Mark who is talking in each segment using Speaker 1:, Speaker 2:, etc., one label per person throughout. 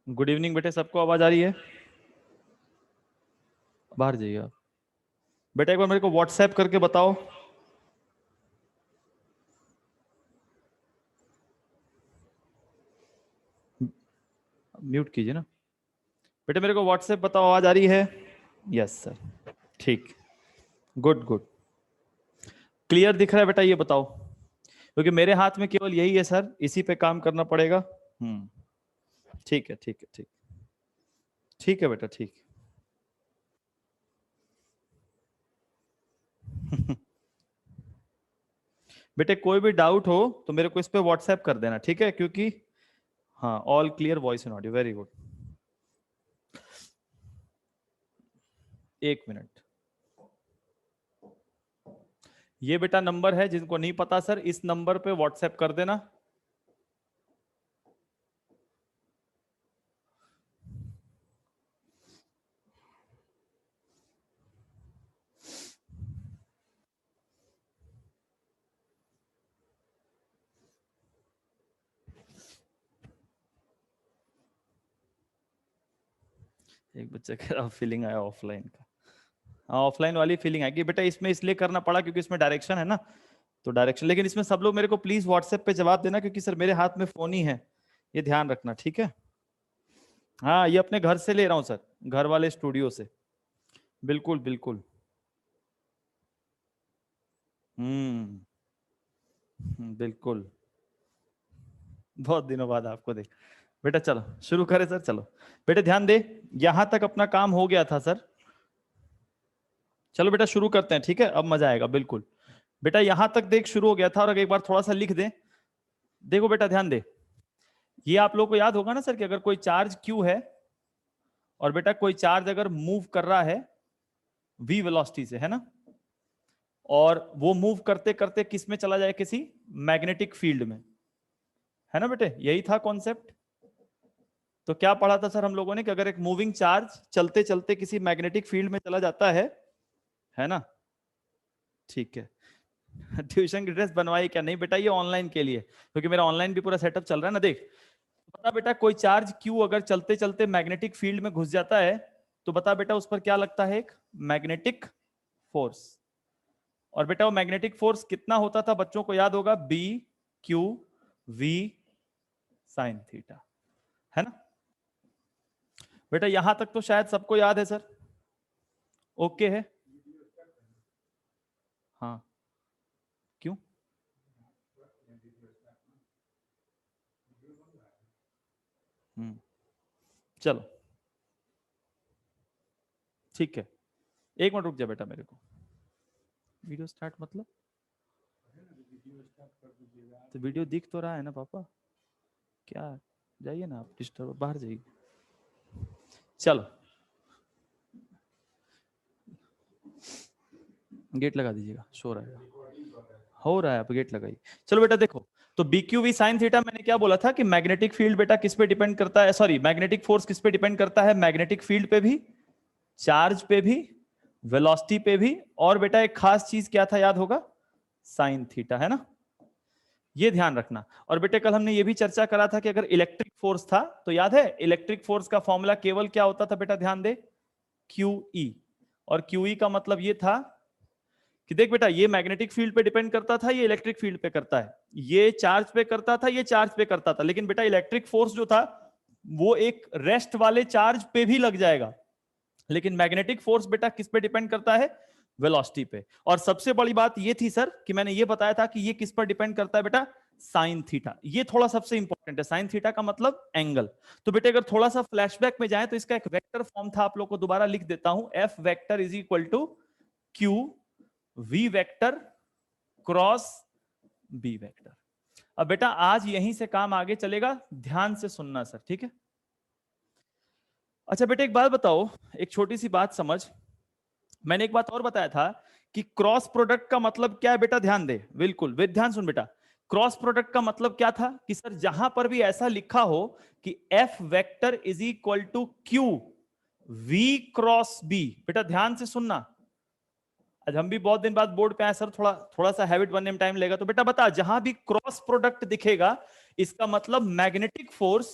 Speaker 1: Good evening बेटे, सबको आवाज आ रही है? बाहर जाइए आप। बेटा एक बार मेरे को व्हाट्सएप करके बताओ। म्यूट कीजिए ना बेटे, मेरे को व्हाट्सएप बताओ, आवाज आ रही है? यस सर, ठीक, गुड गुड, क्लियर दिख रहा है बेटा, ये बताओ, क्योंकि मेरे हाथ में केवल यही है सर, इसी पे काम करना पड़ेगा। ठीक है ठीक है ठीक, ठीक है बेटा ठीक। बेटे कोई भी डाउट हो तो मेरे को इस पे व्हाट्सएप कर देना, ठीक है? क्योंकि हाँ, all clear, voice and audio, very good. एक मिनट, ये बेटा नंबर है, जिनको नहीं पता सर इस नंबर पे व्हाट्सएप कर देना। एक बच्चे का फीलिंग आया ऑफलाइन का। हाँ, ऑफलाइन वाली फीलिंग आएगी बेटा, इसमें इसलिए करना पड़ा क्योंकि इसमें डायरेक्शन है ना, तो डायरेक्शन। लेकिन इसमें सब लोग मेरे को प्लीज व्हाट्सएप पे जवाब देना, क्योंकि सर मेरे हाथ में फोन ही है, ये ध्यान रखना, ठीक है? हाँ, ये अपने घर से ले रहा हूँ सर, घर वाले स्टूडियो से, बिल्कुल बिल्कुल। बिल्कुल, बहुत दिनों बाद आपको देख। बेटा चलो शुरू करें सर, चलो बेटे ध्यान दे, यहां तक अपना काम हो गया था सर। चलो बेटा शुरू करते हैं, ठीक है? अब मजा आएगा, बिल्कुल। बेटा यहां तक देख शुरू हो गया था, और अगर एक बार थोड़ा सा लिख दे। देखो बेटा ध्यान दे, ये आप लोगों को याद होगा ना सर कि अगर कोई चार्ज Q है, और बेटा कोई चार्ज अगर मूव कर रहा है v वेलोसिटी से, है ना, और वो मूव करते करते किस में चला जाए? किसी मैग्नेटिक फील्ड में, है ना बेटे? यही था कॉन्सेप्ट। तो क्या पढ़ा था सर हम लोगों ने कि अगर एक मूविंग चार्ज चलते चलते किसी मैग्नेटिक फील्ड में चला जाता है ना? ठीक है। ट्यूशन की ड्रेस बनवाई क्या? नहीं बेटा, ये ऑनलाइन के लिए, क्योंकि मेरा ऑनलाइन भी पूरा सेटअप चल रहा है ना। देख बता बेटा, कोई चार्ज Q अगर चलते चलते मैग्नेटिक फील्ड में घुस जाता है, तो बता बेटा उस पर क्या लगता है? एक मैग्नेटिक फोर्स। और बेटा वो मैग्नेटिक फोर्स कितना होता था? बच्चों को याद होगा, BQ-V sin थीटा, है ना बेटा? यहां तक तो शायद सबको याद है सर, ओके है? हाँ, क्यों? चलो ठीक है, एक मिनट रुक जा बेटा, मेरे को वीडियो स्टार्ट मतलब, तो वीडियो दिख तो रहा है ना पापा, क्या? जाइए ना आप, डिस्टर्ब, बाहर जाइए। चलो गेट लगा दीजिएगा, शोर आएगा, हो रहा है, आप गेट लगाइए। चलो बेटा देखो, तो BQ-V sin थीटा, मैंने क्या बोला था कि मैग्नेटिक फील्ड बेटा किस पे डिपेंड करता है? सॉरी, मैग्नेटिक फोर्स किस पे डिपेंड करता है? मैग्नेटिक फील्ड पे भी, चार्ज पे भी, वेलोसिटी पे भी, और बेटा एक खास चीज क्या था, याद होगा? साइन थीटा, है ना? ये ध्यान रखना। और बेटे कल हमने ये भी चर्चा करा था कि अगर इलेक्ट्रिक फोर्स था, तो याद है इलेक्ट्रिक फोर्स का फॉर्मूला केवल क्या होता था बेटा? ध्यान दे, QE। और QE का मतलब ये था कि देख बेटा, ये मैग्नेटिक फील्ड पे डिपेंड करता था, ये इलेक्ट्रिक फील्ड पे करता है, ये चार्ज पे करता था, ये चार्ज पे करता था, लेकिन बेटा इलेक्ट्रिक फोर्स जो था वो एक रेस्ट वाले चार्ज पे भी लग जाएगा, लेकिन मैग्नेटिक फोर्स बेटा किस पे डिपेंड करता है? वेलोसिटी पे। और सबसे बड़ी बात ये थी सर कि मैंने ये बताया था कि ये किस पर डिपेंड करता है बेटा? Sine theta. ये थोड़ा सबसे इंपॉर्टेंट है, साइन थीटा का मतलब एंगल। तो बेटे अगर थोड़ा सा फ्लैशबैक में जाए, तो इसका एक वेक्टर फॉर्म था, आप लोग को दोबारा लिख देता हूं, F vector is equal to Q V vector cross B vector. अब बेटा आज यहीं से काम आगे चलेगा, ध्यान से सुनना सर, ठीक है? अच्छा बेटे एक बात बताओ, एक छोटी सी बात समझ, मैंने एक बात और बताया था कि क्रॉस प्रोडक्ट का मतलब क्या है बेटा? ध्यान दे, बिल्कुल वे ध्यान सुन बेटा। क्रॉस प्रोडक्ट का मतलब क्या था कि सर जहां पर भी ऐसा लिखा हो कि F vector is equal to Q V cross B, बेटा ध्यान से सुनना, आज हम भी बहुत दिन बाद बोर्ड पे आए सर, थोड़ा थोड़ा सा हैबिट बनने में टाइम लगेगा, तो बेटा बता, जहां भी क्रॉस प्रोडक्ट दिखेगा इसका मतलब मैग्नेटिक फोर्स,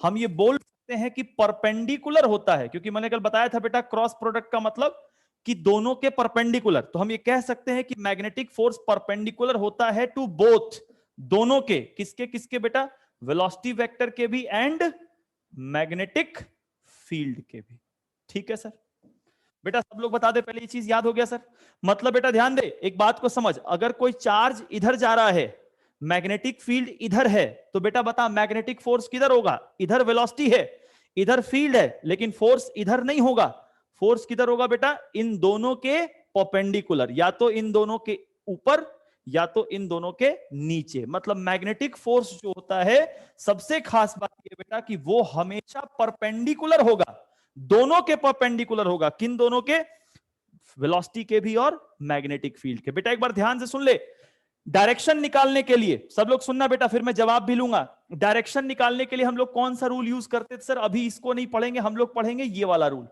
Speaker 1: हम ये बोल सकते हैं कि परपेंडिकुलर होता है, क्योंकि मैंने कल बताया था बेटा क्रॉस प्रोडक्ट का मतलब कि दोनों के परपेंडिकुलर, तो हम ये कह सकते हैं कि मैग्नेटिक फोर्स परपेंडिकुलर होता है टू बोथ, दोनों के, किसके किसके बेटा, वेलोसिटी वेक्टर के भी एंड मैग्नेटिक फील्ड के भी। ठीक है सर, बेटा सब लोग बता दे, पहले ये चीज याद हो गया सर। मतलब बेटा ध्यान दे, एक बात को समझ, अगर कोई चार्ज इधर जा रहा है, मैग्नेटिक फील्ड इधर है, तो बेटा बता मैग्नेटिक फोर्स किधर होगा, इधर वेलोसिटी है, इधर फील्ड है, लेकिन फोर्स इधर नहीं होगा, फोर्स किधर होगा बेटा, इन दोनों के परपेंडिकुलर, या तो इन दोनों के ऊपर या तो इन दोनों के नीचे। मतलब मैग्नेटिक फोर्स जो होता है, सबसे खास बात यह बेटा कि वो हमेशा परपेंडिकुलर होगा, दोनों के परपेंडिकुलर होगा, किन दोनों के, वेलोसिटी के भी और मैग्नेटिक फील्ड के। बेटा एक बार ध्यान से सुन ले, डायरेक्शन निकालने के लिए, सब लोग सुनना बेटा, फिर मैं जवाब भी लूंगा। डायरेक्शन निकालने के लिए हम लोग कौन सा रूल यूज करते थे सर, अभी इसको नहीं पढ़ेंगे, हम लोग पढ़ेंगे ये वाला रूल।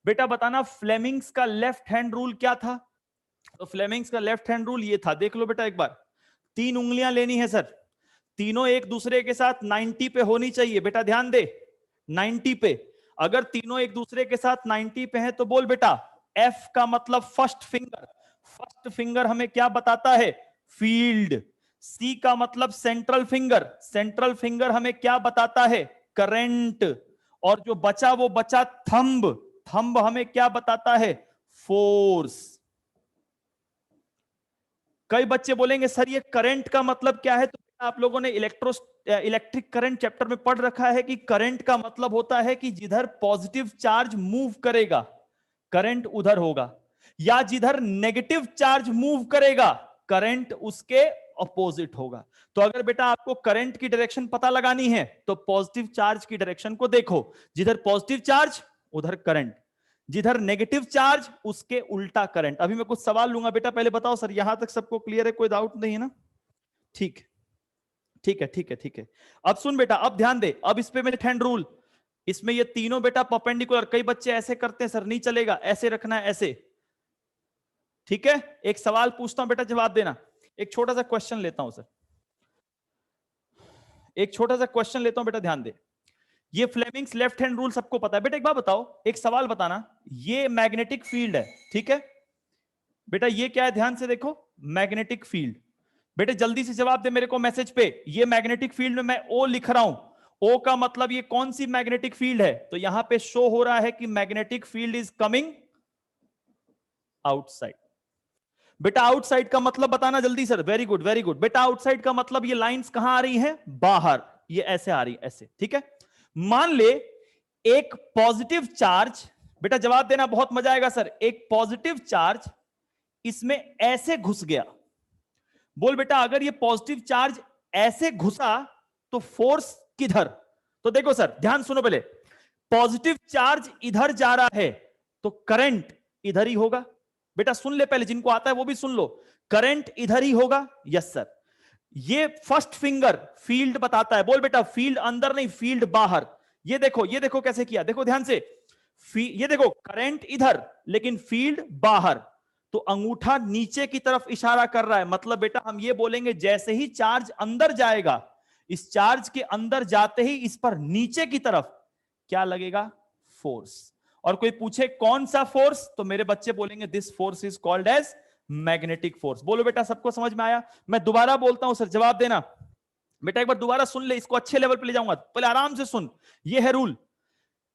Speaker 1: बेटा बताना फ्लेमिंग्स का लेफ्ट हैंड रूल क्या था। तो फ्लेमिंग्स का लेफ्ट हैंड रूल ये था, देख लो बेटा एक बार, 3 उंगलियां लेनी है सर, तीनों एक दूसरे के साथ 90 पे होनी चाहिए। बेटा ध्यान दे, 90 पे, अगर तीनों एक दूसरे के साथ 90 पे हैं तो बोल बेटा एफ का मतलब फर्स्ट फिंगर, फर्स्ट फिंगर हमें क्या बताता है, फील्ड। सी का मतलब सेंट्रल फिंगर, सेंट्रल फिंगर हमें क्या बताता है, करंट। और जो बचा वो बचा थंब, थंब हमें क्या बताता है, फोर्स। कई बच्चे बोलेंगे सर ये करंट का मतलब क्या है, तो आप लोगों ने इलेक्ट्रिक करंट चैप्टर में पढ़ रखा है कि करंट का मतलब होता है कि जिधर पॉजिटिव चार्ज मूव करेगा करंट उधर होगा, या जिधर नेगेटिव चार्ज मूव करेगा करंट उसके अपोजिट होगा। तो अगर बेटा आपको करंट की डायरेक्शन पता लगानी है तो पॉजिटिव चार्ज की डायरेक्शन को देखो, जिधर पॉजिटिव चार्ज उधर करंट, जिधर नेगेटिव चार्ज उसके उल्टा करंट। अभी मैं कुछ सवाल लूंगा बेटा, पहले बताओ सर यहां तक सबको क्लियर है, कोई डाउट नहीं है ना, ठीक ठीक है ठीक है ठीक है। अब सुन बेटा, अब ध्यान दे, अब इस पे मेरे हैंड रूल, इसमें ये तीनों बेटा परपेंडिकुलर, कई बच्चे ऐसे करते हैं सर नहीं चलेगा, ऐसे रखना है ऐसे, ठीक है। एक सवाल पूछता हूं बेटा जवाब देना, एक छोटा सा क्वेश्चन लेता हूं सर, एक छोटा सा क्वेश्चन लेता हूं बेटा, ध्यान दे। ये फ्लेमिंग्स लेफ्ट हैंड रूल सबको पता है बेटा, एक बात बताओ, एक सवाल बताना, ये मैग्नेटिक फील्ड है, ठीक है बेटा, ये क्या है ध्यान से देखो, मैग्नेटिक फील्ड। बेटे जल्दी से जवाब दे मेरे को मैसेज पे, ये मैग्नेटिक फील्ड में मैं ओ लिख रहा हूं, ओ का मतलब ये कौन सी मैग्नेटिक फील्ड है, तो यहां पे शो हो रहा है कि magnetic field is coming outside. बेटा आउटसाइड का मतलब बताना जल्दी sir, very good very good. बेटा आउटसाइड का मतलब ये लाइंस कहां आ रही हैं, बाहर, ये ऐसे आ रही है ऐसे, ठीक है। मान ले एक पॉजिटिव चार्ज, बेटा जवाब देना बहुत मजा आएगा सर, एक पॉजिटिव चार्ज इसमें ऐसे घुस गया, बोल बेटा अगर ये पॉजिटिव चार्ज ऐसे घुसा तो फोर्स किधर, तो देखो सर ध्यान सुनो पहले, पॉजिटिव चार्ज इधर जा रहा है तो करंट इधर ही होगा। बेटा सुन ले पहले, जिनको आता है वो भी सुन लो, करंट इधर ही होगा, यस सर। ये फर्स्ट फिंगर फील्ड बताता है, बोल बेटा फील्ड अंदर नहीं फील्ड बाहर। ये देखो कैसे किया, देखो ध्यान से, ये देखो करंट इधर लेकिन फील्ड बाहर, तो अंगूठा नीचे की तरफ इशारा कर रहा है, मतलब बेटा हम ये बोलेंगे जैसे ही चार्ज अंदर जाएगा, इस चार्ज के अंदर जाते ही इस पर नीचे की तरफ क्या लगेगा, फोर्स। और कोई पूछे कौन सा फोर्स, तो मेरे बच्चे बोलेंगे this force is called as magnetic force. बोलो बेटा सबको समझ में आया, मैं दोबारा बोलता हूं सर जवाब देना। बेटा एक बार दोबारा सुन ले, इसको अच्छे लेवल पे ले जाऊंगा, पहले आराम से सुन, ये है रूल,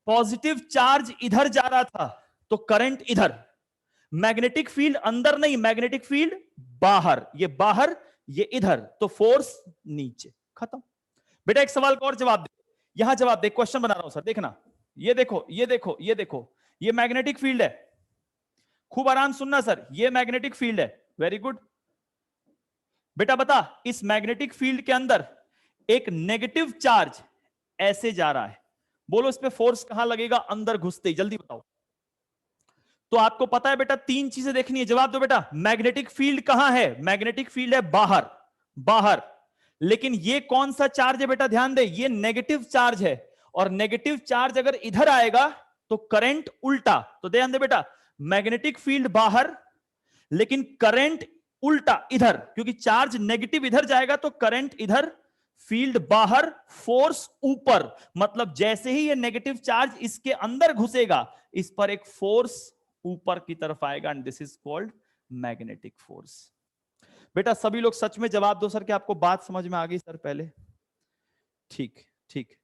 Speaker 1: पॉजिटिव चार्ज इधर जा रहा था तो करंट इधर, मैग्नेटिक फील्ड अंदर नहीं मैग्नेटिक फील्ड बाहर, ये बाहर ये इधर, तो फोर्स नीचे, खत्म। बेटा एक सवाल का और जवाब दे, यहां जवाब दे, क्वेश्चन बना रहा हूं सर, देखना, ये देखो ये देखो ये देखो, ये मैग्नेटिक फील्ड है, खूब आराम सुनना सर, ये मैग्नेटिक फील्ड है, वेरी गुड। बेटा बता इस मैग्नेटिक फील्ड के अंदर एक नेगेटिव चार्ज ऐसे जा रहा है, बोलो इस पे फोर्स कहां लगेगा, अंदर घुसते ही, जल्दी बताओ। तो आपको पता है बेटा 3 चीजें देखनी है, जवाब दो बेटा, मैग्नेटिक फील्ड कहां है, मैग्नेटिक फील्ड है बाहर, बाहर, लेकिन ये कौन सा चार्ज है बेटा, ध्यान दे, ये नेगेटिव चार्ज है, और नेगेटिव चार्ज अगर इधर आएगा तो करंट उल्टा, तो ध्यान दे बेटा, मैग्नेटिक फील्ड बाहर लेकिन करंट उल्टा इधर, क्योंकि चार्ज नेगेटिव इधर जाएगा तो करंट इधर फील्ड बाहर, फोर्स ऊपर, मतलब जैसे ही ये नेगेटिव चार्ज इसके अंदर घुसेगा इस पर एक फोर्स ऊपर की तरफ आएगा and this is called magnetic force. बेटा सभी लोग सच में जवाब दो सर कि आपको बात समझ में आ गई सर पहले? ठीक ठीक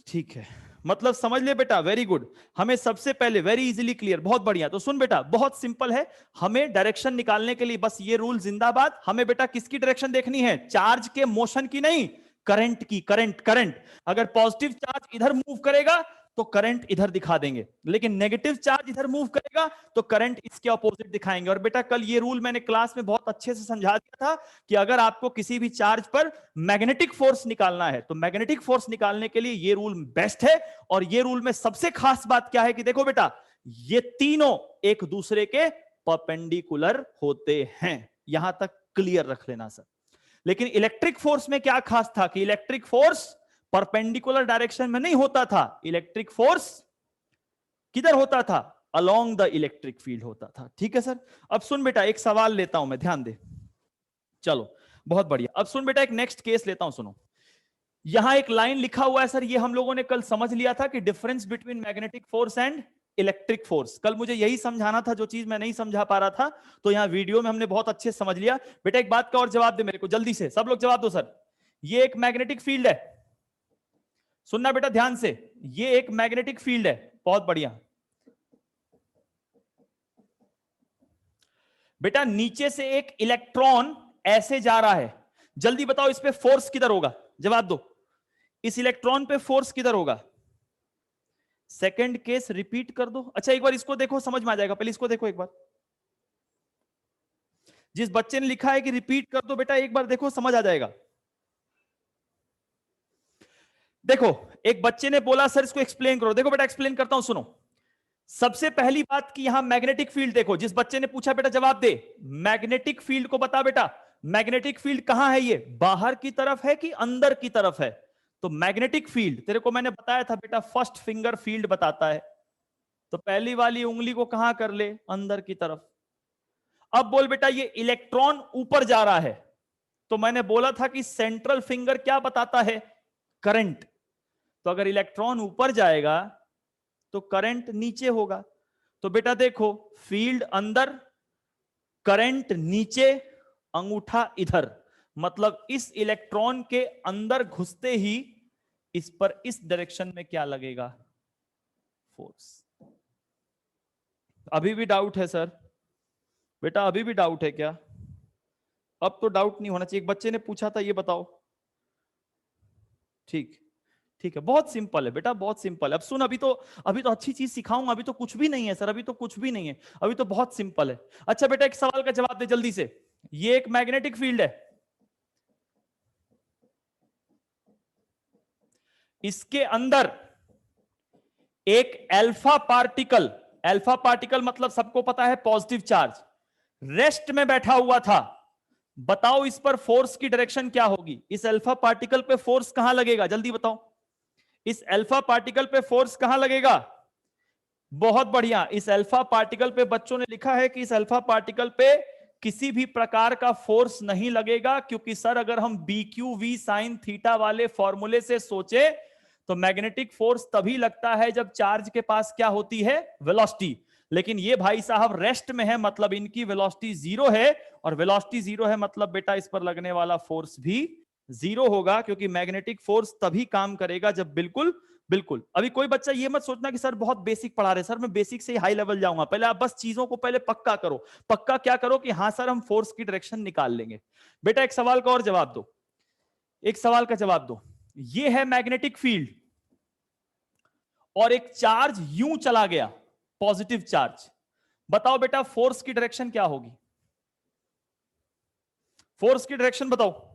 Speaker 1: ठीक है, मतलब समझ ले बेटा, वेरी गुड। हमें सबसे पहले वेरी इजीली क्लियर, बहुत बढ़िया। तो सुन बेटा, बहुत सिंपल है, हमें डायरेक्शन निकालने के लिए बस ये रूल जिंदाबाद। हमें बेटा किसकी डायरेक्शन देखनी है? चार्ज के मोशन की नहीं, करंट की। करंट अगर पॉजिटिव चार्ज इधर मूव करेगा तो करंट इधर दिखा देंगे, लेकिन नेगेटिव चार्ज इधर मूव करेगा तो करंट इसके ऑपोजिट दिखाएंगे। और बेटा कल ये रूल मैंने क्लास में बहुत अच्छे से समझा दिया था कि अगर आपको किसी भी चार्ज पर मैग्नेटिक फोर्स निकालना है तो मैग्नेटिक फोर्स निकालने के लिए ये रूल बेस्ट है। और ये रूल में सबसे खास बात क्या है कि देखो बेटा, ये तीनों एक दूसरे के परपेंडिकुलर होते हैं। यहां तक क्लियर रख लेना सर। लेकिन इलेक्ट्रिक फोर्स में क्या खास था कि इलेक्ट्रिक फोर्स परपेंडिकुलर डायरेक्शन में नहीं होता था, इलेक्ट्रिक फोर्स किधर होता था? अलोंग द इलेक्ट्रिक फील्ड होता था। ठीक है सर। अब सुन बेटा, एक सवाल लेता हूं मैं, ध्यान दे। चलो बहुत बढ़िया। अब सुन बेटा, एक नेक्स्ट केस लेता हूं, सुनो। यहां एक लाइन लिखा हुआ है सर, ये हम लोगों ने कल समझ लिया था कि difference between magnetic force and electric force. कल मुझे यही समझाना था जो चीज मैं नहीं समझा पा रहा था, तो यहां वीडियो में हमने बहुत अच्छे से समझ लिया। बेटा एक बात का और जवाब दे मेरे को जल्दी से, सब लोग जवाब दो सर। ये एक मैग्नेटिक फील्ड है, सुनना बेटा ध्यान से, ये एक मैग्नेटिक फील्ड है। बहुत बढ़िया बेटा, नीचे से एक इलेक्ट्रॉन ऐसे जा रहा है, जल्दी बताओ इस पे फोर्स किधर होगा? जवाब दो, इस इलेक्ट्रॉन पे फोर्स किधर होगा? सेकंड केस रिपीट कर दो। अच्छा एक बार इसको देखो, समझ में आ जाएगा, पहले इसको देखो एक बार। जिस बच्चे ने लिखा है कि रिपीट कर दो, बेटा एक बार देखो, समझ आ जाएगा। देखो एक बच्चे ने बोला सर इसको एक्सप्लेन करो। देखो बेटा एक्सप्लेन करता हूं, सुनो। सबसे पहली बात कि यहां मैग्नेटिक फील्ड देखो, जिस बच्चे ने पूछा बेटा जवाब दे, मैग्नेटिक फील्ड को बता बेटा, मैग्नेटिक फील्ड कहां है? ये बाहर की तरफ है कि अंदर की तरफ है? तो मैग्नेटिक फील्ड तेरे को मैंने बताया था बेटा, फर्स्ट फिंगर फील्ड बताता है। तो पहली वाली उंगली को कहां कर ले? अंदर की तरफ। अब बोल बेटा, ये इलेक्ट्रॉन ऊपर जा रहा है, तो मैंने बोला था कि सेंट्रल फिंगर क्या बताता है? करंट। तो अगर इलेक्ट्रॉन ऊपर जाएगा तो करंट नीचे होगा। तो बेटा देखो, फील्ड अंदर, करंट नीचे, अंगूठा इधर, मतलब इस इलेक्ट्रॉन के अंदर घुसते ही इस पर इस डायरेक्शन में क्या लगेगा? फोर्स। अभी भी डाउट है सर? बेटा अभी भी डाउट है क्या? अब तो डाउट नहीं होना चाहिए। एक बच्चे ने पूछा था, ये बताओ। ठीक ठीक है, बहुत सिंपल है बेटा, बहुत सिंपल है। अब सुन, अभी तो अच्छी चीज सिखाऊंगा, अभी तो कुछ भी नहीं है सर, अभी तो कुछ भी नहीं है, अभी तो बहुत सिंपल है। अच्छा बेटा एक सवाल का जवाब दे जल्दी से। ये एक मैग्नेटिक फील्ड है, इसके अंदर एक अल्फा पार्टिकल मतलब सबको पता है पॉजिटिव चार्ज, रेस्ट में बैठा हुआ था। बताओ इस पर फोर्स की डायरेक्शन क्या होगी? इस अल्फा पार्टिकल पे फोर्स कहां लगेगा? जल्दी बताओ, इस अल्फा पार्टिकल पे फोर्स कहां लगेगा? बहुत बढ़िया, इस अल्फा पार्टिकल पे बच्चों ने लिखा है कि इस अल्फा पार्टिकल पे किसी भी प्रकार का फोर्स नहीं लगेगा, क्योंकि सर अगर हम BQ-V sin थीटा वाले फॉर्मूले से सोचे तो मैग्नेटिक फोर्स तभी लगता है जब चार्ज के पास क्या होती है? वेलोसिटी। लेकिन ये भाई साहब रेस्ट में है, मतलब इनकी वेलोसिटी जीरो है, और वेलोसिटी जीरो है मतलब बेटा इस पर लगने वाला फोर्स भी जीरो होगा, क्योंकि मैग्नेटिक फोर्स तभी काम करेगा जब बिल्कुल बिल्कुल। अभी कोई बच्चा ये मत सोचना कि सर बहुत बेसिक पढ़ा रहे, सर मैं बेसिक से ही हाई लेवल जाऊंगा। पहले आप बस चीजों को पहले पक्का करो। पक्का क्या करो कि हाँ सर हम फोर्स की डायरेक्शन निकाल लेंगे। बेटा एक सवाल का और जवाब दो, एक सवाल का जवाब दो। ये है मैग्नेटिक फील्ड और एक चार्ज यूं चला गया, पॉजिटिव चार्ज। बताओ बेटा फोर्स की डायरेक्शन क्या होगी? फोर्स की डायरेक्शन बताओ।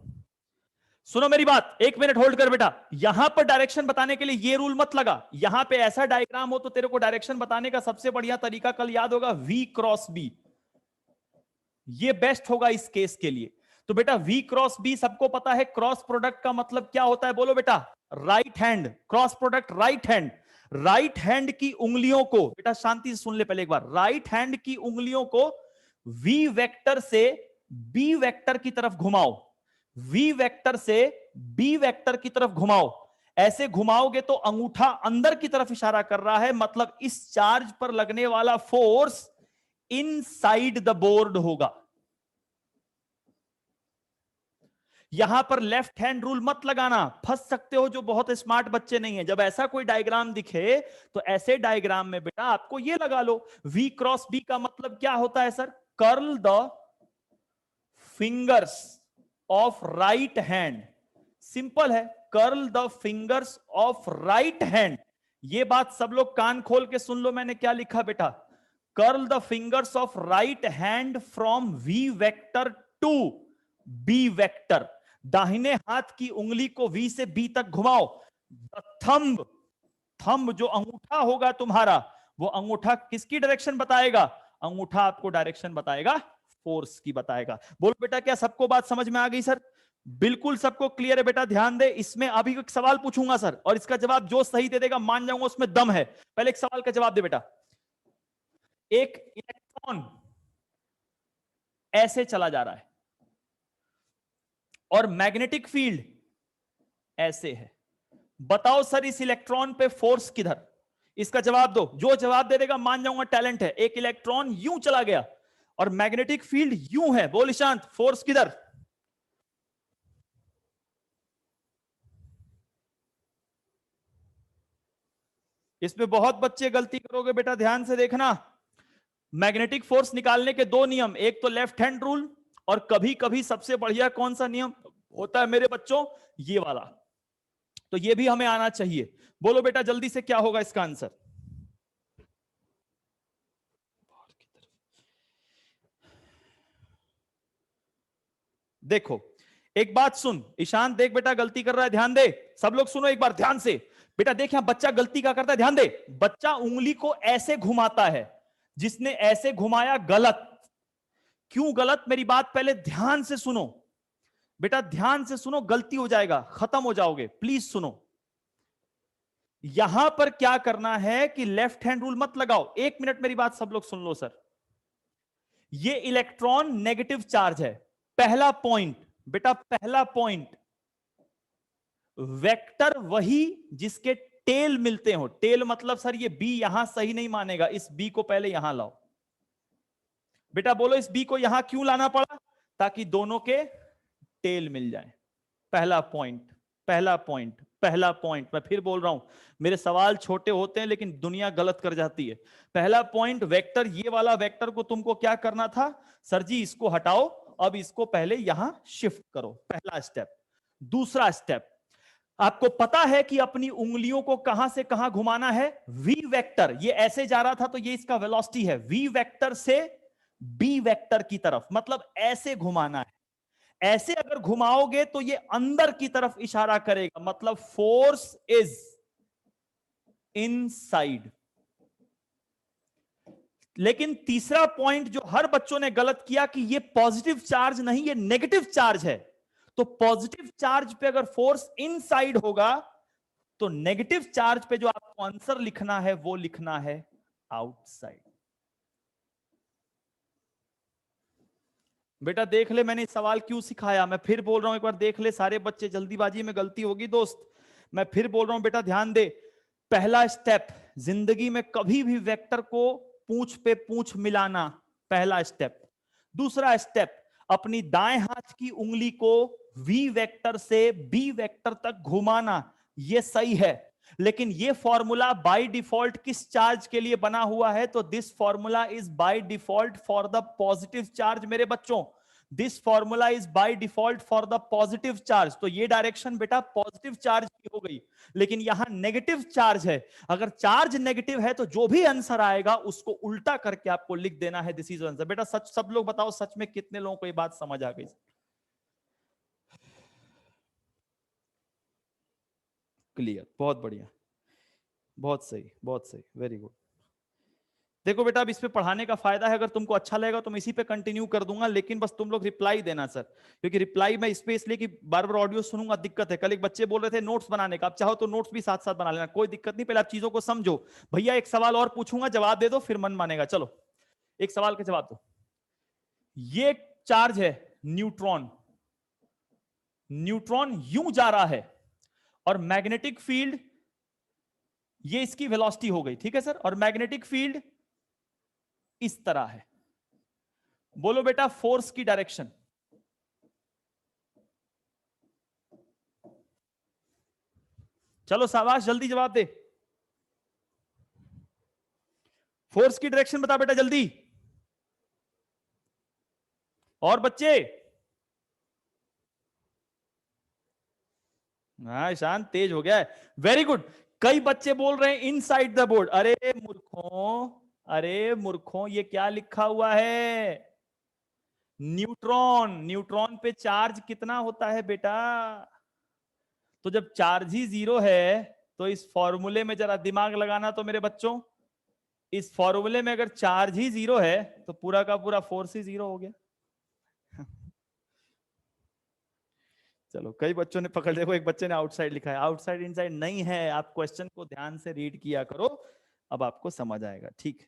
Speaker 1: सुनो मेरी बात, एक मिनट होल्ड कर बेटा। यहां पर डायरेक्शन बताने के लिए ये रूल मत लगा। यहां पे ऐसा डायग्राम हो तो तेरे को डायरेक्शन बताने का सबसे बढ़िया तरीका कल याद होगा, V क्रॉस B। ये बेस्ट होगा इस केस के लिए। तो बेटा V क्रॉस B सबको पता है, क्रॉस प्रोडक्ट का मतलब क्या होता है? बोलो बेटा, right hand. Cross product right hand. Right hand की उंगलियों को, बेटा शांति से सुन ले पहले एक बार, राइट हैंड की उंगलियों को V वेक्टर से B वेक्टर की तरफ घुमाओ, V वेक्टर से बी वेक्टर की तरफ घुमाओ, ऐसे घुमाओगे तो अंगूठा अंदर की तरफ इशारा कर रहा है, मतलब इस चार्ज पर लगने वाला फोर्स इनसाइड द बोर्ड होगा। यहां पर लेफ्ट हैंड रूल मत लगाना, फंस सकते हो जो बहुत स्मार्ट बच्चे नहीं है। जब ऐसा कोई डायग्राम दिखे तो ऐसे डायग्राम में बेटा आपको ये लगा लो, V क्रॉस B का मतलब क्या होता है sir? Curl the fingers of right hand. Simple है, curl the fingers of right hand. ये बात सब लोग कान खोल के सुन लो, मैंने क्या लिखा बेटा? Curl the fingers of right hand from V vector to B vector. दाहिने हाथ की उंगली को V से B तक घुमाओ। थंब, थंब जो अंगूठा होगा तुम्हारा, वो अंगूठा किसकी डायरेक्शन बताएगा? अंगूठा आपको डायरेक्शन बताएगा, फोर्स की बताएगा। बोलो बेटा, क्या सबको बात समझ में आ गई सर? बिल्कुल सबको क्लियर है बेटा? ध्यान दे, इसमें अभी एक सवाल पूछूंगा सर, और इसका जवाब जो सही दे देगा मान जाऊंगा उसमें दम है। पहले एक सवाल का जवाब दे बेटा। एक इलेक्ट्रॉन ऐसे चला जा रहा है और मैग्नेटिक फील्ड ऐसे है, बताओ सर इस इलेक्ट्रॉन पे फोर्स किधर? इसका जवाब दो, जो जवाब दे देगा मान जाऊंगा टैलेंट है। एक इलेक्ट्रॉन यूं चला गया और मैग्नेटिक फील्ड यूं है, बोल ईशांत फोर्स किधर? इसमें बहुत बच्चे गलती करोगे बेटा, ध्यान से देखना। मैग्नेटिक फोर्स निकालने के दो नियम, एक तो लेफ्ट हैंड रूल, और कभी कभी सबसे बढ़िया कौन सा नियम होता है मेरे बच्चों? ये वाला। तो ये भी हमें आना चाहिए। बोलो बेटा जल्दी से क्या होगा इसका आंसर? देखो एक बात सुन ईशांत, देख बेटा गलती कर रहा है, ध्यान दे। सब लोग सुनो एक बार ध्यान से। बेटा देख यहां बच्चा गलती क्या करता है, ध्यान दे। बच्चा उंगली को ऐसे घुमाता है, जिसने ऐसे घुमाया गलत। क्यों गलत? मेरी बात पहले ध्यान से सुनो बेटा, ध्यान से सुनो, गलती हो जाएगा, खत्म हो जाओगे, प्लीज सुनो। यहां पर क्या करना है कि लेफ्ट हैंड रूल मत लगाओ। एक मिनट मेरी बात सब लोग सुन लो सर। ये इलेक्ट्रॉन नेगेटिव चार्ज है, पहला पॉइंट बेटा, पहला पॉइंट। वेक्टर वही जिसके टेल मिलते हो। टेल मतलब सर ये बी यहां सही नहीं मानेगा, इस बी को पहले यहां लाओ। बेटा बोलो इस बी को यहां क्यों लाना पड़ा? ताकि दोनों के टेल मिल जाए। पहला पॉइंट, पहला पॉइंट, पहला पॉइंट। मैं फिर बोल रहा हूं, मेरे सवाल छोटे होते हैं लेकिन दुनिया गलत कर जाती है। पहला पॉइंट वेक्टर, ये वाला वेक्टर को तुमको क्या करना था? सर जी इसको हटाओ, अब इसको पहले यहां शिफ्ट करो, पहला स्टेप। दूसरा स्टेप, आपको पता है कि अपनी उंगलियों को कहां से कहां घुमाना है? वी वेक्टर, ये ऐसे जा रहा था तो ये इसका वेलोसिटी है, वी वेक्टर से बी वेक्टर की तरफ, मतलब ऐसे घुमाना है। ऐसे अगर घुमाओगे तो ये अंदर की तरफ इशारा करेगा, मतलब फोर्स इज इनसाइड। लेकिन तीसरा पॉइंट जो हर बच्चों ने गलत किया कि ये पॉजिटिव चार्ज नहीं, ये नेगेटिव चार्ज है। तो पॉजिटिव चार्ज पे अगर फोर्स इनसाइड होगा तो नेगेटिव चार्ज पे जो आपको आंसर लिखना है वो लिखना है आउटसाइड। बेटा देख ले मैंने सवाल क्यों सिखाया, मैं फिर बोल रहा हूं एक बार देख ले, सारे बच्चे जल्दीबाजी में गलती होगी दोस्त। मैं फिर बोल रहा हूं बेटा ध्यान दे। पहला स्टेप, जिंदगी में कभी भी वेक्टर को पूंछ पे पूंछ मिलाना, पहला स्टेप। दूसरा स्टेप, अपनी दाएं हाथ की उंगली को वी वेक्टर से बी वेक्टर तक घुमाना, ये सही है। लेकिन ये फॉर्मूला बाय डिफॉल्ट किस चार्ज के लिए बना हुआ है? तो this formula is by default for the positive charge. मेरे बच्चों this formula is by default for the positive charge. तो ये डायरेक्शन बेटा पॉजिटिव चार्ज की हो गई, लेकिन यहां नेगेटिव चार्ज है। अगर चार्ज नेगेटिव है तो जो भी आंसर आएगा उसको उल्टा करके आपको लिख देना है, दिस इज आंसर। बेटा सच, सब लोग बताओ सच में कितने लोगों को ये बात समझ आ गई? क्लियर, बहुत बढ़िया, बहुत सही, बहुत सही, वेरी गुड। देखो बेटा अब इस पे पढ़ाने का फायदा है, अगर तुमको अच्छा लगेगा तो मैं इसी पे कंटिन्यू कर दूंगा, लेकिन बस तुम लोग रिप्लाई देना सर, क्योंकि रिप्लाई मैं इस पे इसलिए कि बार बार ऑडियो सुनूंगा, दिक्कत है। कल एक बच्चे बोल रहे थे नोट्स बनाने का, आप चाहो तो नोट्स भी साथ साथ बना लेना, कोई दिक्कत नहीं, पहले आप चीजों को समझो। भैया एक सवाल और पूछूंगा, जवाब दे दो, फिर मन मानेगा। चलो एक सवाल का जवाब दो। ये चार्ज है न्यूट्रॉन, न्यूट्रॉन यूं जा रहा है और मैग्नेटिक फील्ड, ये इसकी वेलोसिटी हो गई, ठीक है सर, और मैग्नेटिक फील्ड इस तरह है। बोलो बेटा फोर्स की डायरेक्शन। चलो शाबाश, जल्दी जवाब दे। फोर्स की डायरेक्शन बता बेटा जल्दी। और बच्चे, हाँ ईशान तेज हो गया है, वेरी गुड। कई बच्चे बोल रहे हैं इनसाइड द बोर्ड। अरे मूर्खों, अरे मूर्खों, ये क्या लिखा हुआ है? न्यूट्रॉन। न्यूट्रॉन पे चार्ज कितना होता है बेटा? तो जब चार्ज ही जीरो है तो इस फॉर्मूले में जरा दिमाग लगाना तो मेरे बच्चों, इस फॉर्मूले में अगर चार्ज ही जीरो है तो पूरा का पूरा फोर्स ही जीरो हो गया। चलो कई बच्चों ने पकड़, देखो एक बच्चे ने आउटसाइड लिखा है, आउटसाइड इनसाइड नहीं है, आप क्वेश्चन को ध्यान से रीड किया करो, अब आपको समझ आएगा। ठीक,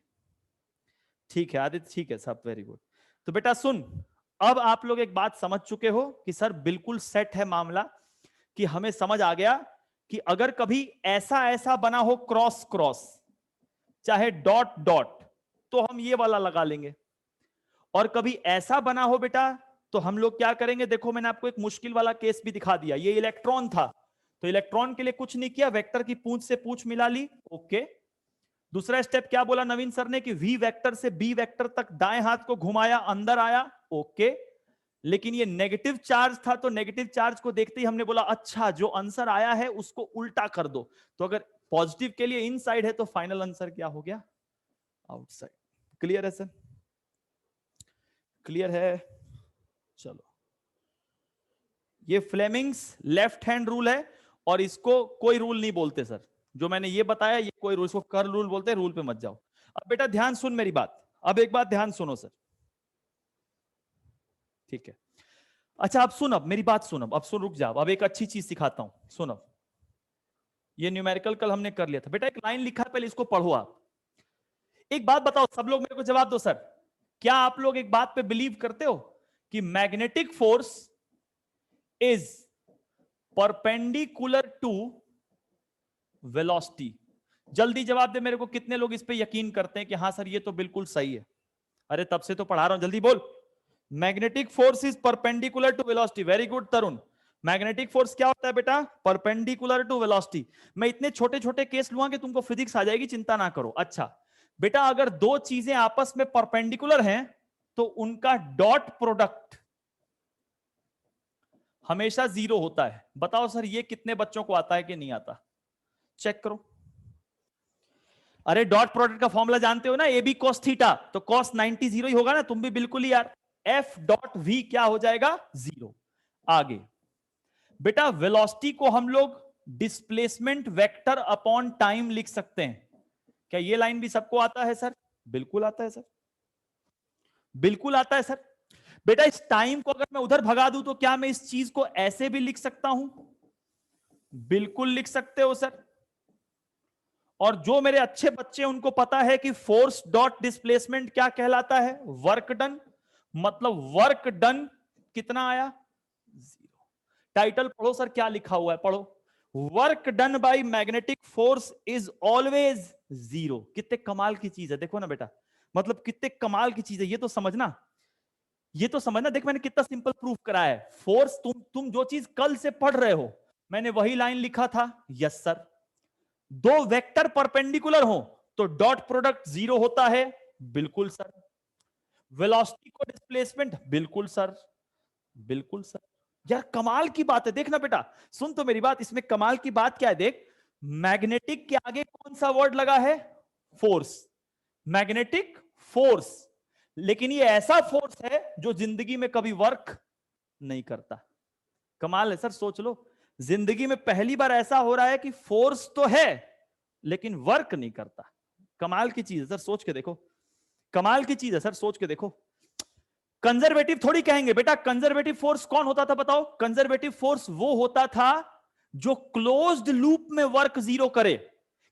Speaker 1: ठीक है आदित्य, ठीक है सब, वेरी गुड। तो बेटा सुन, अब आप लोग एक बात समझ चुके हो कि सर बिल्कुल सेट है मामला, कि हमें समझ आ गया कि अगर कभी ऐसा ऐसा बना हो क्रॉस क्रॉस, चाहे डॉट डॉट, तो हम ये वाला लगा लेंगे, और कभी ऐसा बना हो बेटा तो हम लोग क्या करेंगे, देखो मैंने आपको एक मुश्किल वाला केस भी दिखा दिया, ये इलेक्ट्रॉन था, तो इलेक्ट्रॉन के लिए कुछ नहीं किया, वेक्टर की पूंछ से पूंछ मिला ली, ओके। दूसरा स्टेप क्या बोला नवीन सर ने, कि वी वेक्टर से बी वेक्टर तक दाएं हाथ को घुमाया, अंदर आया, ओके। लेकिन ये नेगेटिव चार्ज था, तो नेगेटिव चार्ज को देखते ही हमने बोला अच्छा जो आंसर आया है उसको उल्टा कर दो, तो अगर पॉजिटिव के लिए इनसाइड है तो फाइनल आंसर क्या हो गया, आउटसाइड। क्लियर है सर? क्लियर है? चलो, ये फ्लेमिंग्स लेफ्ट हैंड रूल है, और इसको कोई रूल नहीं बोलते सर, जो मैंने ये बताया ये कोई रूल, इसको कर्ल रूल बोलते हैं, रूल पे मत जाओ। अब बेटा ध्यान सुन मेरी बात, अब एक बात ध्यान सुनो सर, ठीक है? अच्छा अब सुन, अब मेरी बात सुन, अब सुन, रुक जा, अब एक अच्छी चीज सिखाता हूं, सुन। अब ये न्यूमेरिकल कल हमने कर लिया था बेटा, एक लाइन लिखा है, पहले इसको पढ़ो आप। एक बात बताओ, सब लोग मेरे को जवाब दो सर, क्या आप लोग एक बात पे बिलीव करते हो कि magnetic force is perpendicular to velocity? जल्दी जवाब दे मेरे को, कितने लोग इस पे यकीन करते हैं कि हाँ सर ये तो बिल्कुल सही है? अरे तब से तो पढ़ा रहा हूं, जल्दी बोल। Magnetic force is perpendicular to velocity, very good Tarun. Magnetic force क्या होता है बेटा? Perpendicular to velocity. मैं इतने छोटे छोटे केस लूंगा कि तुमको फिजिक्स आ जाएगी, चिंता ना करो। अच्छा बेटा, अगर दो चीजें आपस में परपेंडिकुलर हैं तो उनका डॉट प्रोडक्ट हमेशा जीरो होता है। बताओ सर ये कितने बच्चों को आता है कि नहीं आता? चेक करो। अरे डॉट प्रोडक्ट का फॉर्मूला जानते हो ना, ए बी कॉस थीटा, तो कॉस 90 जीरो ही होगा ना, तुम भी बिल्कुल ही यार। एफ डॉट वी क्या हो जाएगा? जीरो। आगे बेटा, वेलोसिटी को हम लोग डिस्प्लेसमेंट वेक्टर अपॉन टाइम लिख सकते हैं। क्या ये लाइन भी सबको आता है सर? बिल्कुल आता है सर, बिल्कुल आता है सर। बेटा इस टाइम को अगर मैं उधर भगा दूं तो क्या मैं इस चीज को ऐसे भी लिख सकता हूं? बिल्कुल लिख सकते हो सर। और जो मेरे अच्छे बच्चे उनको पता है कि फोर्स डॉट डिस्प्लेसमेंट क्या कहलाता है? Work done. मतलब वर्क डन कितना आया? जीरो। टाइटल पढ़ो सर, क्या लिखा हुआ है, पढ़ो। Work done by magnetic force is always zero. कितने कमाल की चीज है, देखो ना बेटा, मतलब कितने कमाल की चीज है, ये तो समझना, ये तो समझना। देख मैंने कितना सिंपल प्रूफ कराया है। फोर्स, तुम जो चीज कल से पढ़ रहे हो, मैंने वही लाइन लिखा था, यस सर। दो वेक्टर परपेंडिकुलर हो तो डॉट प्रोडक्ट जीरो होता है, बिल्कुल सर। वेलोसिटी को डिस्प्लेसमेंट, बिल्कुल सर, बिल्कुल सर। यार कमाल की बात है, देखना बेटा, सुन तो मेरी बात, इसमें कमाल की बात क्या है, देख। मैग्नेटिक के आगे कौन सा वर्ड लगा है? फोर्स। मैग्नेटिक फोर्स, लेकिन ये ऐसा फोर्स है जो जिंदगी में कभी वर्क नहीं करता। कमाल है सर, सोच लो, जिंदगी में पहली बार ऐसा हो रहा है कि फोर्स तो है लेकिन वर्क नहीं करता। कमाल की चीज है सर, सोच के देखो, कमाल की चीज है सर, सोच के देखो। कंजर्वेटिव थोड़ी कहेंगे बेटा, कंजर्वेटिव फोर्स कौन होता था बताओ? कंजर्वेटिव फोर्स वो होता था जो क्लोज्ड लूप में वर्क जीरो करे।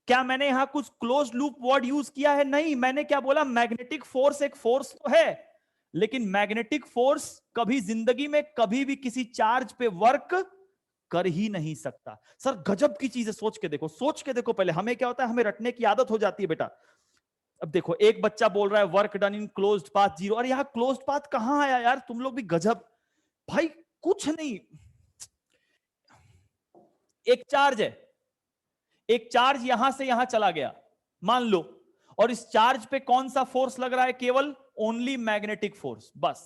Speaker 1: क्या मैंने यहां कुछ क्लोज्ड लूप वर्ड यूज किया है? नहीं, मैंने क्या बोला, मैग्नेटिक फोर्स एक फोर्स तो है लेकिन मैग्नेटिक फोर्स कभी जिंदगी में कभी भी किसी चार्ज पे वर्क कर ही नहीं सकता। सर गजब की चीज है, सोच के देखो, सोच के देखो। पहले हमें क्या होता है, हमें रटने की आदत हो जाती है बेटा। अब देखो एक बच्चा बोल रहा है work done in closed path 0, और यहां क्लोज्ड पाथ कहां आया यार, तुम लोग भी गजब। भाई कुछ नहीं, एक चार्ज है, एक चार्ज यहां से यहां चला गया मान लो, और इस चार्ज पे कौन सा फोर्स लग रहा है, केवल ओनली मैग्नेटिक फोर्स, बस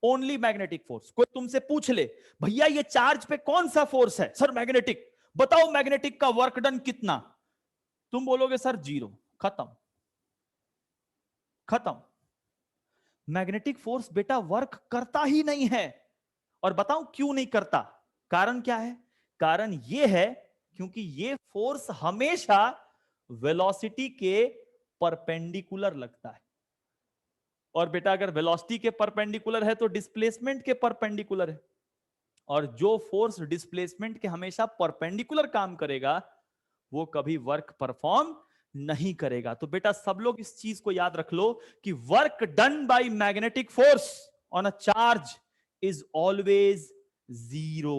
Speaker 1: ओनली मैग्नेटिक फोर्स। कोई तुमसे पूछ ले भैया ये चार्ज पे कौन सा फोर्स है, सर मैग्नेटिक, बताओ मैग्नेटिक का वर्क डन कितना, तुम बोलोगे सर 0, खत्म खत्म। मैग्नेटिक फोर्स बेटा वर्क करता ही नहीं है, और बताऊं क्यों नहीं करता, कारण क्या है, कारण यह है क्योंकि ये फोर्स हमेशा वेलोसिटी के परपेंडिकुलर लगता है, और बेटा अगर वेलोसिटी के परपेंडिकुलर है तो डिस्प्लेसमेंट के परपेंडिकुलर है, और जो फोर्स डिस्प्लेसमेंट के हमेशा परपेंडिकुलर काम करेगा वो कभी वर्क परफॉर्म नहीं करेगा। तो बेटा सब लोग इस चीज को याद रख लो कि work done by magnetic force on a charge is always 0।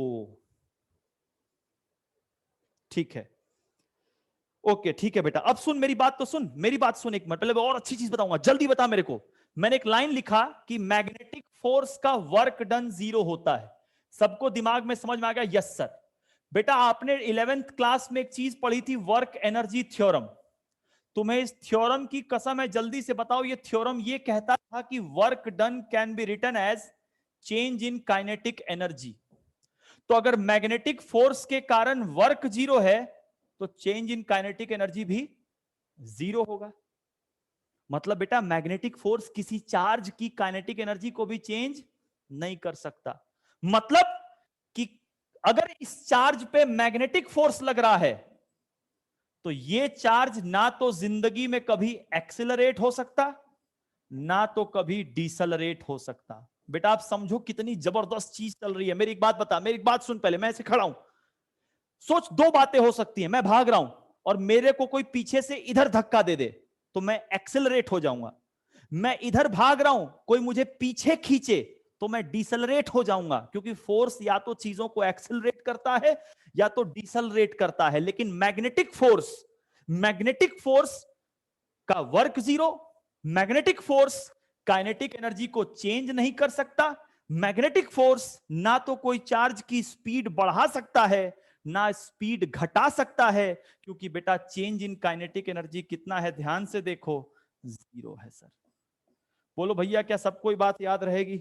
Speaker 1: ठीक है, ओके ठीक है बेटा। अब सुन मेरी बात, तो सुन मेरी बात सुन एक मिनट, पहले और अच्छी चीज बताऊंगा, जल्दी बता मेरे को। मैंने एक लाइन लिखा कि मैग्नेटिक फोर्स का वर्क डन 0 होता है, सबको दिमाग में समझ में आ गया, यस सर। बेटा आपने 11th क्लास में एक चीज पढ़ी थी, वर्क एनर्जी थ्योरम, तुम्हें इस थ्योरम की कसम है, जल्दी से बताओ, ये थ्योरम ये कहता था कि work done can be written as change in kinetic energy. तो अगर मैग्नेटिक फोर्स के कारण वर्क 0 है तो चेंज इन काइनेटिक एनर्जी भी 0 होगा। मतलब बेटा मैग्नेटिक फोर्स किसी चार्ज की काइनेटिक एनर्जी को भी चेंज नहीं कर सकता। मतलब कि अगर इस चार्ज पे मैग्नेटिक फोर्स लग रहा है तो ये चार्ज ना तो जिंदगी में कभी एक्सिलरेट हो सकता, ना तो कभी डिसलरेट हो सकता। बेटा आप समझो कितनी जबरदस्त चीज चल रही है। मेरी एक बात बता, मेरी एक बात सुन, पहले मैं ऐसे खड़ा हूं, सोच दो बातें हो सकती हैं, मैं भाग रहा हूं और मेरे को कोई पीछे से इधर धक्का दे दे तो मैं एक्सेलरेट हो जाऊंगा, मैं इधर भाग रहा हूं कोई मुझे पीछे खींचे तो मैं डिसलरेट हो जाऊंगा, क्योंकि फोर्स या तो चीजों को एक्सेलरेट करता है या तो डिसलरेट करता है। लेकिन मैग्नेटिक फोर्स का work 0, magnetic force kinetic energy को चेंज नहीं कर सकता, मैग्नेटिक फोर्स ना तो कोई चार्ज की स्पीड बढ़ा सकता है ना स्पीड घटा सकता है, क्योंकि बेटा चेंज इन काइनेटिक एनर्जी कितना है, ध्यान से देखो, 0 है सर। बोलो भैया क्या सबको ये बात याद रहेगी,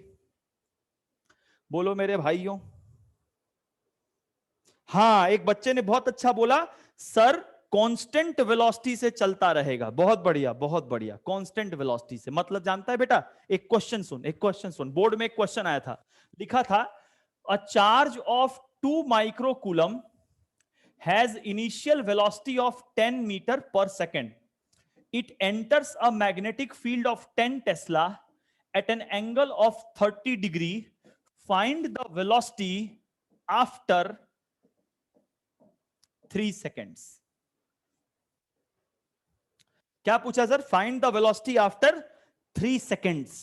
Speaker 1: बोलो मेरे भाइयों। हाँ एक बच्चे ने बहुत अच्छा बोला, सर कांस्टेंट वेलोसिटी से चलता रहेगा, बहुत बढ़िया बहुत बढ़िया, कांस्टेंट वेलोसिटी से मतलब जानता है बेटा। एक क्वेश्चन सुन, एक क्वेश्चन सुन, बोर्ड में एक क्वेश्चन आया था, लिखा था a charge of 2 microcoulomb has initial velocity of 10 metre per second, it enters a magnetic field of 10 Tesla at an angle of 30 degree. Find the velocity after 3 seconds. क्या पूछा sir, find the velocity after 3 seconds.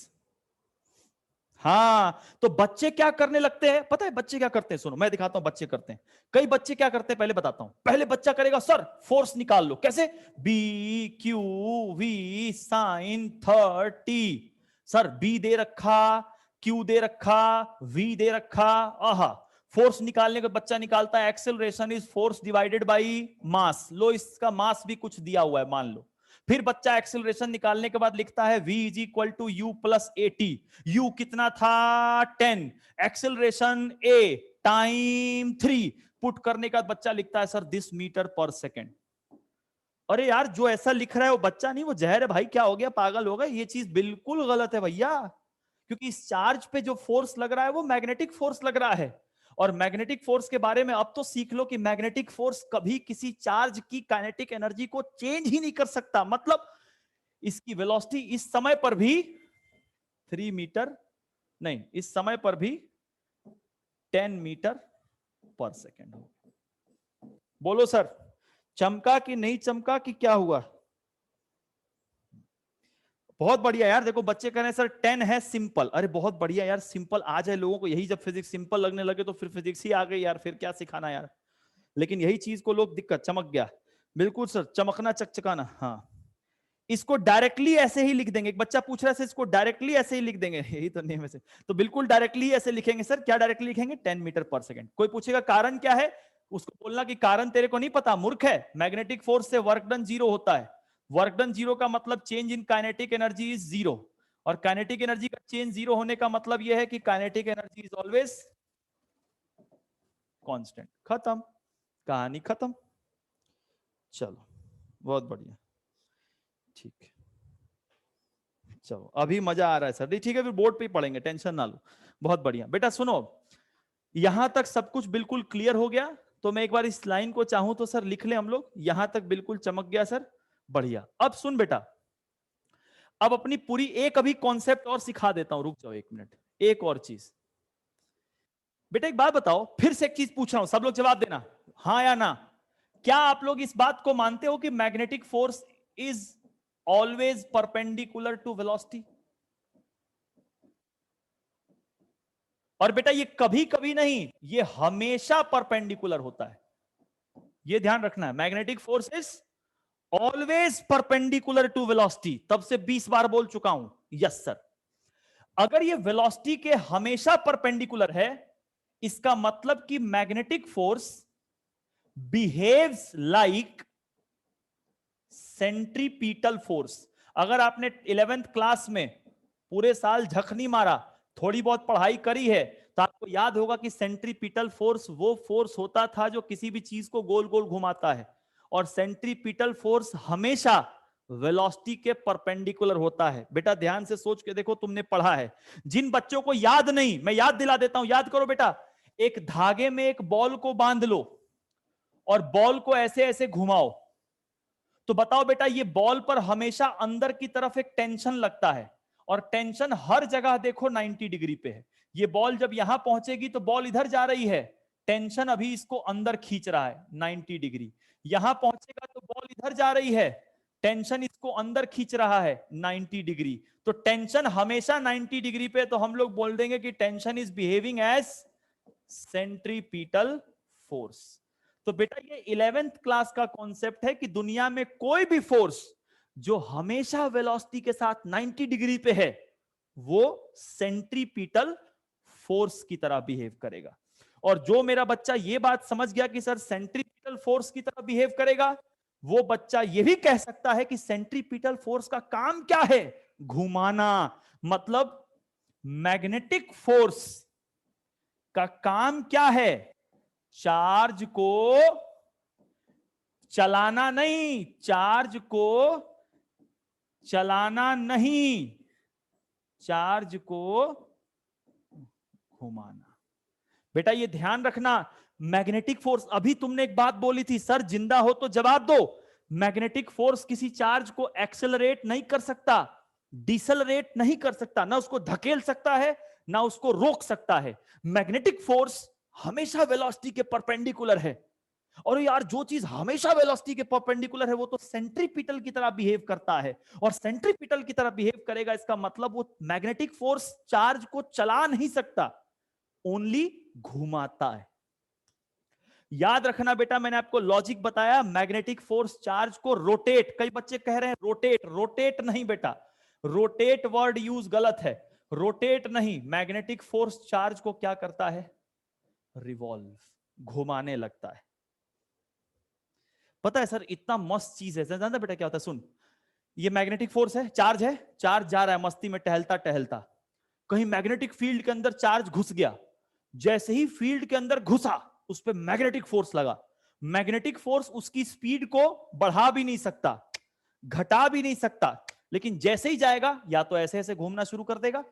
Speaker 1: हाँ तो बच्चे क्या करने लगते हैं, पता है बच्चे क्या करते हैं, सुनो मैं दिखाता हूं बच्चे करते हैं। कई बच्चे क्या करते हैं पहले बताता हूं, पहले बच्चा करेगा सर फोर्स निकाल लो, कैसे, B Q V sine 30, sir B दे रखा, क्यू दे रखा, वी दे रखा, आहा फोर्स निकालने का बच्चा निकालता है acceleration is force divided by mass, लो इसका मास भी कुछ दिया हुआ है मान लो। फिर बच्चा एक्सेलरेशन निकालने के बाद लिखता है v is equal to u plus a t, u कितना था 10, एक्सेलरेशन a टाइम 3, पुट करने का बच्चा लिखता है sir this metre per second. अरे यार जो ऐसा लिख रहा है वो बच्चा नहीं, वो जहर है भाई, क्या हो गया पागल हो गया, ये चीज बिल्कुल गलत है भैया, क्योंकि इस चार्ज पे जो फोर्स लग रहा है वो मैग्नेटिक फोर्स लग रहा है। और मैग्नेटिक फोर्स के बारे में अब तो सीख लो कि मैग्नेटिक फोर्स कभी किसी चार्ज की काइनेटिक एनर्जी को चेंज ही नहीं कर सकता। मतलब इसकी वेलोसिटी इस समय पर भी 3 मीटर नहीं, इस समय पर भी 10 मीटर पर सेकेंड हो। बोलो सर चमका कि नहीं चमका कि क्या हुआ, बहुत बढ़िया यार, देखो बच्चे कह रहे हैं सर 10 है सिंपल। अरे बहुत बढ़िया यार, सिंपल आ जाए लोगों को, यही जब फिजिक्स सिंपल लगने लगे तो फिर फिजिक्स ही आ गई यार, फिर क्या सिखाना यार। लेकिन यही चीज को लोग दिक्कत, चमक गया। बिल्कुल सर, चमकना चकचकाना। हाँ, इसको डायरेक्टली ऐसे ही लिख देंगे। एक बच्चा पूछ रहा है इसको डायरेक्टली ऐसे ही लिख देंगे, यही तो नेम है से। तो बिल्कुल डायरेक्टली ऐसे लिखेंगे सर। क्या डायरेक्टली लिखेंगे? 10 मीटर पर सेकंड। कोई पूछेगा कारण क्या है, उसको बोलना कि कारण तेरे को नहीं पता, मूर्ख है। मैग्नेटिक फोर्स से वर्क डन जीरो होता है। वर्क डन जीरो का मतलब change in kinetic energy is zero, और काइनेटिक एनर्जी का चेंज जीरो होने का मतलब यह है कि kinetic energy is always constant. खत्म, कहानी खत्म। चलो बहुत बढ़िया, ठीक है। चलो अभी मजा आ रहा है सर, ठीक है, फिर बोर्ड पे ही पढ़ेंगे, टेंशन ना लो। बहुत बढ़िया बेटा, सुनो यहां तक सब कुछ बिल्कुल क्लियर हो गया। तो मैं एक बार इस लाइन को चाहूं तो सर लिख ले हम लोग, यहां तक बिल्कुल चमक गया सर। बढ़िया। अब सुन बेटा, अब अपनी पूरी एक अभी कॉन्सेप्ट और सिखा देता हूं, रुक जाओ एक मिनट। एक और चीज बेटा, एक बात बताओ, फिर से एक चीज पूछ रहा हूं, सब लोग जवाब देना, हाँ या ना। क्या आप लोग इस बात को मानते हो कि magnetic force is always perpendicular to velocity? और बेटा ये कभी कभी नहीं, ये हमेशा परपेंडिकुलर होता है। ये ध्यान रखना है, magnetic force is always perpendicular to velocity. तब से 20 बार बोल चुका हूं, यस सर। अगर ये वेलोसिटी के हमेशा परपेंडिकुलर है, इसका मतलब कि magnetic force behaves like centripetal force. अगर आपने 11th क्लास में पूरे साल झक नहीं मारा, थोड़ी बहुत पढ़ाई करी है, तो आपको याद होगा कि सेंट्रीपीटल फोर्स वो फोर्स होता था जो किसी भी चीज को गोल गोल घुमाता है। और सेंट्रीपीटल फोर्स हमेशा वेलोसिटी के परपेंडिकुलर होता है। बेटा ध्यान से सोच के देखो, तुमने पढ़ा है। जिन बच्चों को याद नहीं, मैं याद दिला देता हूं, याद करो बेटा। एक धागे में एक बॉल को बांध लो और बॉल को ऐसे ऐसे घुमाओ, तो बताओ बेटा, ये बॉल पर हमेशा अंदर की तरफ एक टेंशन लगता है, और टेंशन हर जगह देखो 90 डिग्री पे है। ये बॉल जब यहां पहुंचेगी तो बॉल इधर जा रही है, टेंशन अभी इसको अंदर खींच रहा है 90 डिग्री। यहां पहुंचेगा तो बॉल इधर जा रही है, टेंशन इसको अंदर खींच रहा है 90 डिग्री। तो टेंशन हमेशा 90 डिग्री पे, तो हम लोग बोल देंगे कि tension is behaving as centripetal force. तो बेटा ये 11th क्लास का कॉन्सेप्ट है कि दुनिया में कोई भी फोर्स जो हमेशा वेलोसिटी के साथ 90 डिग्री पे है, वो सेंट्रीपीटल फोर्स की तरह बिहेव करेगा। और जो मेरा बच्चा ये बात समझ गया कि सर सेंट्रीपीटल फोर्स की तरह बिहेव करेगा, वो बच्चा ये भी कह सकता है कि सेंट्रीपीटल फोर्स का काम क्या है? घुमाना। मतलब मैग्नेटिक फोर्स का काम क्या है? चार्ज को चलाना नहीं, चार्ज को चलाना नहीं, चार्ज को घुमाना। बेटा ये ध्यान रखना, मैग्नेटिक फोर्स, अभी तुमने एक बात बोली थी सर जिंदा हो तो जवाब दो। मैग्नेटिक फोर्स किसी चार्ज को एक्सेलरेट नहीं कर सकता, डिसेलरेट नहीं कर सकता, ना उसको धकेल सकता है, ना उसको रोक सकता है। मैग्नेटिक फोर्स हमेशा वेलोसिटी के परपेंडिकुलर है। और यार जो चीज हमेशा वेलोसिटी के परपेंडिकुलर है, वो तो सेंट्रीपिटल की तरह बिहेव करता है। और सेंट्रीपिटल की तरह बिहेव करेगा, इसका मतलब वो मैग्नेटिक फोर्स चार्ज को चला नहीं सकता, ओनली घुमाता है। याद रखना बेटा, मैंने आपको लॉजिक बताया, मैग्नेटिक फोर्स चार्ज को रोटेट, कई बच्चे कह रहे हैं रोटेट, रोटेट नहीं बेटा, रोटेट वर्ड यूज गलत है, रोटेट नहीं। मैग्नेटिक फोर्स चार्ज को क्या करता है? रिवॉल्व, घुमाने लगता है। पता है सर, इतना मस्त चीज है, जानता बेटा क्या होता है? सुन, ये मैग्नेटिक फोर्स है, चार्ज है, चार्ज जा रहा है मस्ती में टहलता टहलता, कहीं मैग्नेटिक फील्ड के अंदर चार्ज घुस गया। जैसे ही फील्ड के अंदर घुसा, उस पर मैग्नेटिक फोर्स लगा। मैग्नेटिक फोर्स उसकी स्पीड को बढ़ा भी नहीं सकता, घटा भी नहीं सकता, लेकिन जैसे ही जाएगा, या तो ऐसे ऐसे घूमना शुरू कर देगा,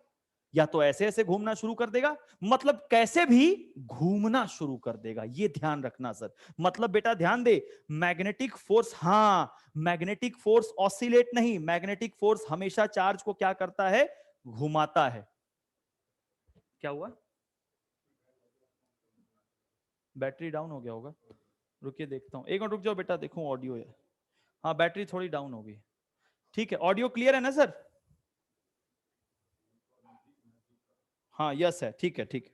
Speaker 1: या तो ऐसे ऐसे घूमना शुरू कर देगा, मतलब कैसे भी घूमना शुरू कर देगा। ये ध्यान रखना सर। मतलब बेटा ध्यान दे, मैग्नेटिक फोर्स, हां, मैग्नेटिक फोर्स ऑसिलेट नहीं, मैग्नेटिक फोर्स हमेशा चार्ज को क्या करता है? घुमाता है। क्या हुआ? बैटरी डाउन हो गया होगा, रुकिए देखता हूं, एक मिनट रुक जाओ बेटा, देखूं ऑडियो है। हाँ बैटरी थोड़ी डाउन हो गई। ठीक है, ऑडियो क्लियर है ना सर? हाँ यस है, ठीक है ठीक है।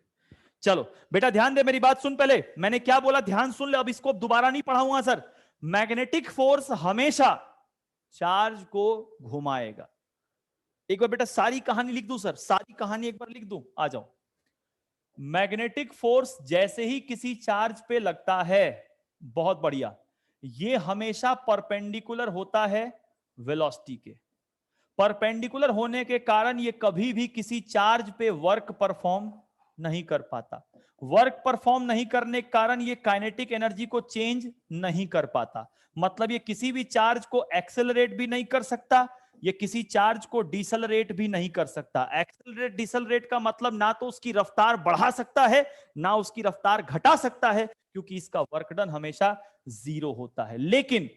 Speaker 1: चलो बेटा ध्यान दे, मेरी बात सुन, पहले मैंने क्या बोला ध्यान सुन ले, अब इसको दोबारा नहीं पढ़ाऊंगा सर। मैग्नेटिक फोर्स हमेशा चार्ज को घुमाएगा। एक बार बेटा सारी कहानी लिख दूं सर, सारी कहानी एक बार लिख दूं, आ जाओ। मैग्नेटिक फोर्स जैसे ही किसी चार्ज पे लगता है, बहुत बढ़िया, ये हमेशा परपेंडिकुलर होता है वेलोसिटी के। परपेंडिकुलर होने के कारण ये कभी भी किसी चार्ज पे वर्क परफॉर्म नहीं कर पाता। वर्क परफॉर्म नहीं करने के कारण ये काइनेटिक एनर्जी को चेंज नहीं कर पाता। मतलब ये किसी भी चार्ज को एक्सेलरेट भी नहीं कर सकता, ये किसी चार्ज को डिसलरेट भी नहीं कर सकता। एक्सेलरेट डिसलरेट का मतलब ना तो उसकी रफ्तार बढ़ा सकता है ना उसकी रफ्तार घटा सकता है, क्योंकि इसका वर्क डन हमेशा जीरो होता है। लेकिन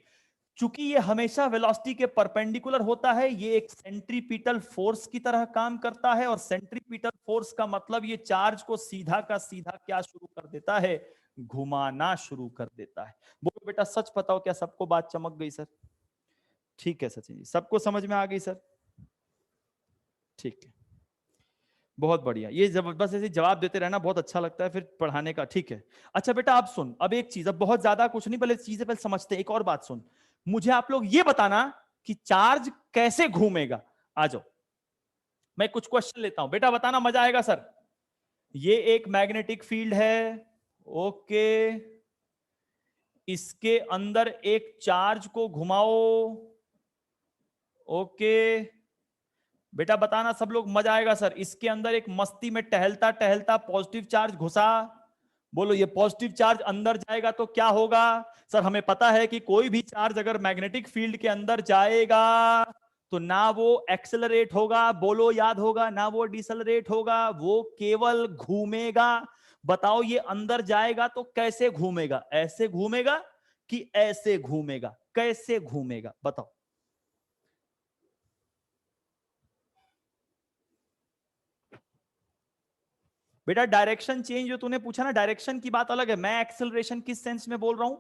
Speaker 1: चूंकि ये हमेशा वेलोसिटी के परपेंडिकुलर होता है, ये एक सेंट्रीपिटल फोर्स की तरह काम करता है। और सेंट्रीपिटल फोर्स का मतलब ये चार्ज को सीधा का सीधा क्या शुरू कर देता है, घुमाना शुरू कर देता है। बोलो बेटा सच बताओ, क्या सबको बात चमक गई सर? ठीक है सचिन जी, सबको समझ में आ गई सर? ठीक है, बहुत बढ़िया। ये बस ऐसे जवाब देते रहना बहुत अच्छा लगता है फिर पढ़ाने का। ठीक है, अच्छा बेटा आप सुन, अब एक चीज, अब बहुत ज्यादा कुछ नहीं, पहले चीजें पहले समझते हैं। एक और बात सुन, मुझे आप लोग ये बताना कि चार्ज कैसे घूमेगा। आ जाओ, मैं कुछ क्वेश्चन लेता हूं, बेटा बताना, मजा आएगा सर। ये एक मैग्नेटिक फील्ड है, ओके, इसके अंदर एक चार्ज को घुमाओ, ओके। बेटा बताना सब लोग, मजा आएगा सर। इसके अंदर एक मस्ती में टहलता टहलता पॉजिटिव चार्ज घुसा, बोलो ये पॉजिटिव चार्ज अंदर जाएगा तो क्या होगा? सर हमें पता है कि कोई भी चार्ज अगर मैग्नेटिक फील्ड के अंदर जाएगा तो ना वो एक्सेलरेट होगा, बोलो याद होगा, ना वो डिसलरेट होगा, वो केवल घूमेगा। बताओ ये अंदर जाएगा तो कैसे घूमेगा? ऐसे घूमेगा कि ऐसे घूमेगा? कैसे घूमेगा बताओ? बेटा डायरेक्शन चेंज जो तूने पूछा ना, डायरेक्शन की बात अलग है। मैं एक्सेलरेशन किस सेंस में बोल रहा हूं,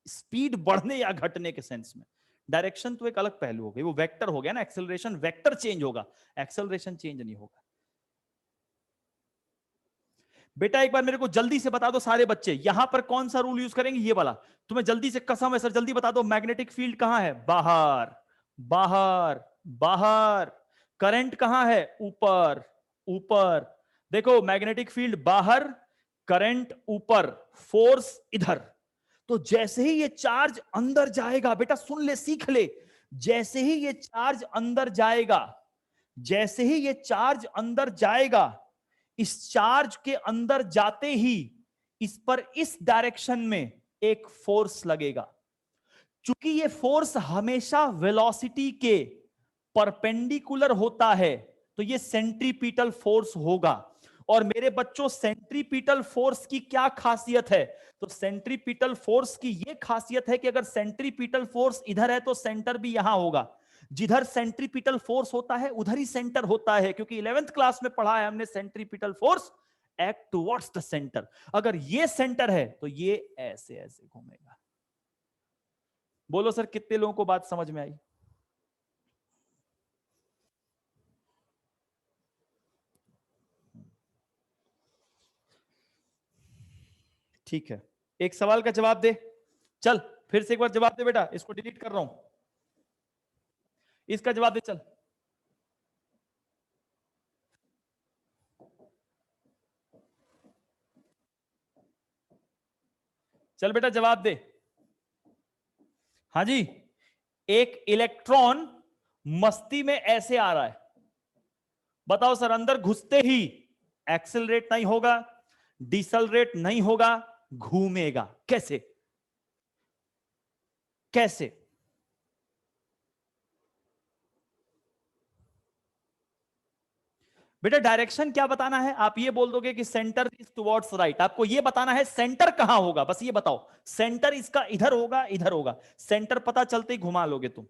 Speaker 1: स्पीड बढ़ने या घटने के सेंस में। डायरेक्शन तो एक अलग पहलू हो गई, वो वेक्टर हो गया ना, एक्सेलरेशन वेक्टर चेंज होगा, एक्सेलरेशन चेंज नहीं होगा। बेटा एक बार मेरे को जल्दी से बता दो सारे बच्चे, यहां पर कौन सा रूल यूज करेंगे, ये वाला। तुम्हें जल्दी से कसम है सर, जल्दी बता दो, मैग्नेटिक फील्ड कहां है? बाहर, बाहर, बाहर। करंट कहां है? ऊपर, ऊपर। देखो मैग्नेटिक फील्ड बाहर, करंट ऊपर, फोर्स इधर। तो जैसे ही ये चार्ज अंदर जाएगा, बेटा सुन ले, सीख ले, जैसे ही ये चार्ज अंदर जाएगा, जैसे ही ये चार्ज अंदर जाएगा, इस चार्ज के अंदर जाते ही इस पर इस डायरेक्शन में एक फोर्स लगेगा। चूंकि ये फोर्स हमेशा वेलोसिटी के परपेंडिकुलर होता है, तो ये सेंट्रीपिटल फोर्स होगा। और मेरे बच्चों सेंट्रीपिटल फोर्स की क्या खासियत है? तो सेंट्रीपिटल फोर्स की ये खासियत है कि अगर सेंट्रीपिटल फोर्स इधर है तो सेंटर भी यहां होगा। जिधर सेंट्रीपिटल फोर्स होता है उधर ही सेंटर होता है, क्योंकि 11th क्लास में पढ़ा है हमने, centripetal force act towards the centre. अगर ये सेंटर है तो ये ऐसे ऐसे घूमेगा। बोलो सर कितने लोगों को बात समझ में आई? ठीक है, एक सवाल का जवाब दे, चल फिर से एक बार जवाब दे बेटा, इसको डिलीट कर रहा हूं, इसका जवाब दे चल। चल बेटा जवाब दे। हाँ जी, एक इलेक्ट्रॉन मस्ती में ऐसे आ रहा है, बताओ सर, अंदर घुसते ही एक्सेलरेट नहीं होगा, डिसलरेट नहीं होगा, घूमेगा। कैसे? कैसे? बेटा डायरेक्शन क्या बताना है? आप ये बोल दोगे कि सेंटर इज टुवर्ड्स राइट, आपको ये बताना है सेंटर कहां होगा, बस ये बताओ। सेंटर इसका इधर होगा, इधर होगा, सेंटर पता चलते ही घुमा लोगे तुम।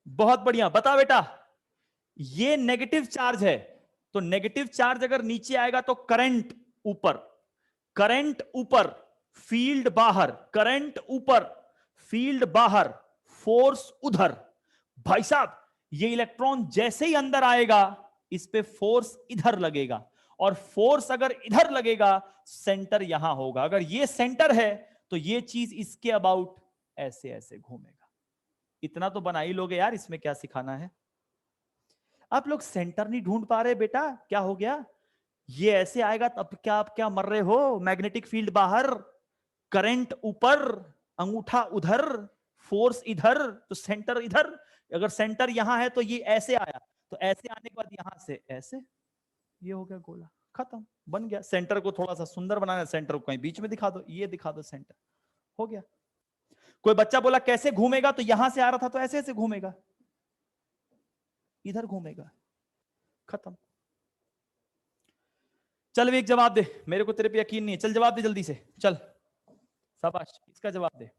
Speaker 1: बहुत बढ़िया, बता बेटा। ये नेगेटिव चार्ज है, तो नेगेटिव चार्ज अगर नीचे आएगा तो करंट ऊपर, करंट ऊपर, फील्ड बाहर, करंट ऊपर, फील्ड बाहर, फोर्स उधर। भाई साहब ये इलेक्ट्रॉन जैसे ही अंदर आएगा इस पे फोर्स इधर लगेगा, और फोर्स अगर इधर लगेगा सेंटर यहां होगा। अगर ये सेंटर है तो ये चीज इसके अबाउट ऐसे ऐसे घूमेगा। इतना तो बना ही लोगे यार, इसमें क्या सिखाना है। आप लोग सेंटर नहीं ढूंढ पा रहे बेटा, क्या हो गया? ये ऐसे आएगा तब क्या आप क्या मर रहे हो? मैग्नेटिक फील्ड बाहर, करंट ऊपर, अंगूठा उधर, फोर्स इधर, तो सेंटर इधर। अगर सेंटर यहां है तो ये ऐसे आया, तो ऐसे आने के बाद यहां से ऐसे, ये हो गया गोला, खत्म, बन गया। सेंटर को थोड़ा सा सुंदर बनाना है, सेंटर को कहीं बीच में दिखा दो, ये दिखा दो सेंटर, हो गया। कोई बच्चा बोला कैसे घूमेगा, तो यहां से आ रहा था तो ऐसे ऐसे घूमेगा, इधर घूमेगा, खत्म। चल एक जवाब दे, मेरे को तेरे पे यकीन नहीं है, चल जवाब दे जल्दी से, चल शाबाश, इसका जवाब दे।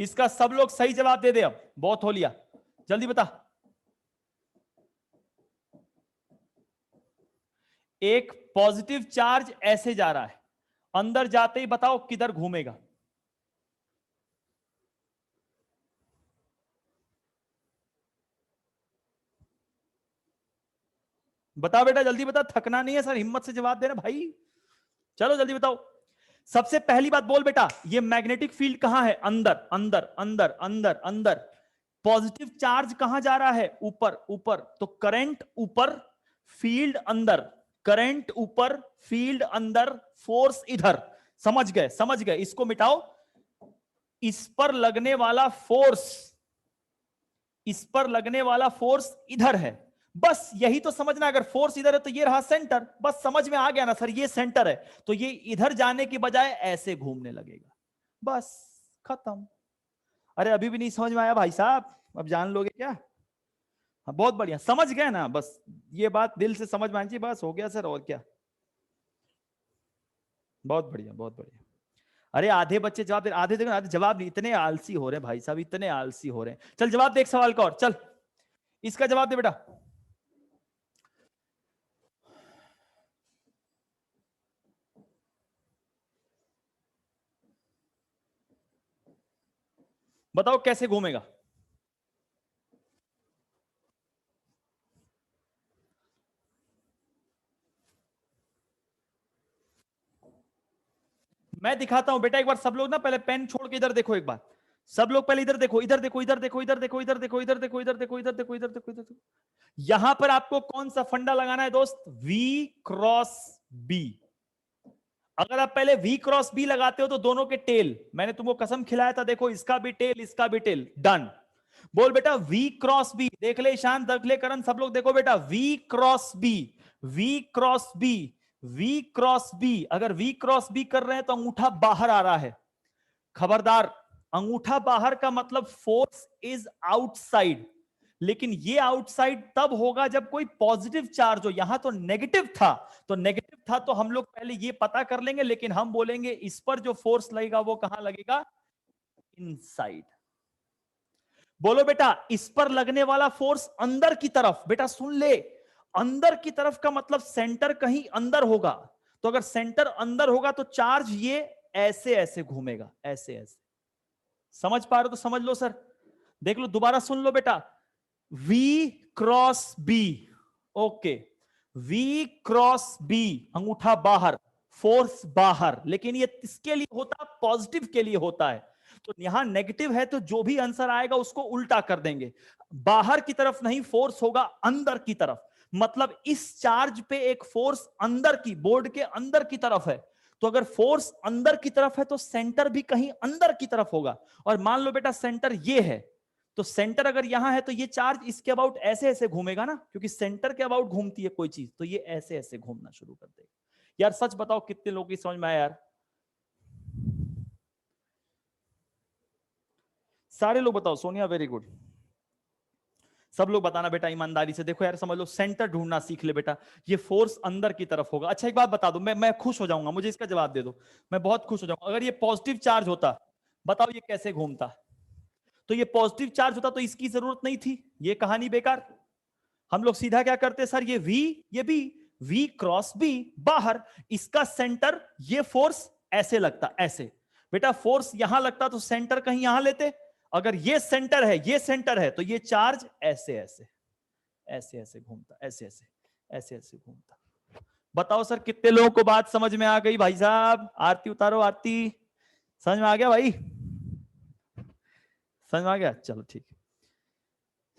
Speaker 1: इसका सब लोग सही जवाब दे दे, अब बहुत हो लिया, जल्दी बता। एक पॉजिटिव चार्ज ऐसे जा रहा है, अंदर जाते ही बताओ किधर घूमेगा। बताओ बेटा जल्दी बता, थकना नहीं है सर, हिम्मत से जवाब देना भाई, चलो जल्दी बताओ। सबसे पहली बात बोल बेटा, ये मैग्नेटिक फील्ड कहां है? अंदर अंदर अंदर अंदर अंदर। पॉजिटिव चार्ज कहां जा रहा है? ऊपर ऊपर, तो करंट ऊपर, फील्ड अंदर, करंट ऊपर, फील्ड अंदर, फोर्स इधर। समझ गए? समझ गए? इसको मिटाओ। इस पर लगने वाला फोर्स, इस पर लगने वाला फोर्स इधर है, बस यही तो समझना। अगर फोर्स इधर है तो ये रहा सेंटर, बस समझ में आ गया ना सर, ये सेंटर है तो ये इधर जाने की बजाय ऐसे घूमने लगेगा, बस खत्म। अरे अभी भी नहीं समझ में आया भाई साहब? अब जान लोगे क्या? हाँ बहुत बढ़िया, समझ गए ना, बस ये बात दिल से समझ में आनी चाहिए, बस हो गया सर, और क्या। बहुत बढ़िया बहुत बढ़िया। अरे आधे बच्चे जवाब दे, आधे देखो, आधे जवाब नहीं, इतने आलसी हो रहे हैं भाई साहब, इतने आलसी हो रहे हैं। चल जवाब दे एक सवाल का और, चल इसका जवाब दे बेटा। बताओ कैसे घूमेगा? मैं दिखाता हूं बेटा, एक बार सब लोग ना पहले पेन छोड़ के इधर देखो एक बार। सब लोग पहले इधर देखो, इधर देखो, इधर देखो, इधर देखो, इधर देखो, इधर देखो, इधर देखो, इधर देखो, इधर देखो, इधर देखो। यहां पर आपको कौन सा फंडा लगाना है दोस्त? V cross B। अगर आप पहले V क्रॉस B लगाते हो तो दोनों के टेल, मैंने तुमको कसम खिलाया था, देखो इसका भी टेल, इसका भी टेल, डन। बोल बेटा V क्रॉस B, देख ले ईशान, देख ले करण, सब लोग देखो बेटा, V cross B, V cross B, V cross B। अगर V क्रॉस B कर रहे हैं तो अंगूठा बाहर आ रहा है, खबरदार, अंगूठा बाहर का मतलब फोर्स इज आउटसाइड। लेकिन ये आउटसाइड तब होगा जब कोई पॉजिटिव चार्ज हो, यहां तो नेगेटिव था, तो नेगेटिव था तो हम लोग पहले ये पता कर लेंगे, लेकिन हम बोलेंगे इस पर जो फोर्स लगेगा वो कहां लगेगा? इनसाइड। बोलो बेटा, इस पर लगने वाला फोर्स अंदर की तरफ, बेटा सुन ले, अंदर की तरफ का मतलब सेंटर कहीं अंदर होगा, तो अगर सेंटर अंदर होगा तो चार्ज ये ऐसे ऐसे घूमेगा, ऐसे ऐसे। समझ पा रहे हो तो समझ लो सर, देख लो दोबारा सुन लो बेटा, V cross B, okay, V cross B, अंगूठा बाहर, फोर्स बाहर, लेकिन ये किसके लिए होता है? पॉजिटिव के लिए होता है। तो यहां नेगेटिव है तो जो भी आंसर आएगा उसको उल्टा कर देंगे, बाहर की तरफ नहीं, फोर्स होगा अंदर की तरफ। मतलब इस चार्ज पे एक फोर्स अंदर की, बोर्ड के अंदर की तरफ है, तो अगर फोर्स अंदर की तरफ है तो सेंटर भी कहीं अंदर की तरफ होगा। और मान लो बेटा सेंटर ये है, तो सेंटर अगर यहां है तो ये चार्ज इसके अबाउट ऐसे ऐसे घूमेगा ना, क्योंकि सेंटर के अबाउट घूमती है कोई चीज, तो ये ऐसे ऐसे घूमना शुरू कर देगा। यार सच बताओ कितने लोगों की समझ में आया यार? सारे लोग बताओ, सोनिया वेरी गुड, सब लोग बताना बेटा ईमानदारी से। देखो यार समझ लो, सेंटर ढूंढना सीख ले बेटा, ये फोर्स अंदर की तरफ होगा। अच्छा एक बात बता दो, मैं खुश हो जाऊंगा, मुझे इसका जवाब दे दो, मैं बहुत खुश हो जाऊंगा। अगर ये पॉजिटिव चार्ज होता, बताओ ये कैसे घूमता? तो ये पॉजिटिव चार्ज होता तो इसकी जरूरत नहीं थी, ये कहानी बेकार। हम लोग सीधा क्या करते सर, ये V, ये B, V क्रॉस B बाहर, इसका सेंटर, ये फोर्स ऐसे लगता, ऐसे। बेटा फोर्स यहां लगता तो सेंटर कहीं यहां लेते, अगर ये सेंटर है, ये सेंटर है, तो ये चार्ज ऐसे ऐसे ऐसे ऐसे घूमता, ऐसे ऐसे ऐसे ऐसे घूमता। बताओ सर कितने लोगों को बात समझ में आ गई? भाई साहब आरती उतारो, आरती। समझ में आ गया भाई? समझ में आ गया? चलो ठीक है,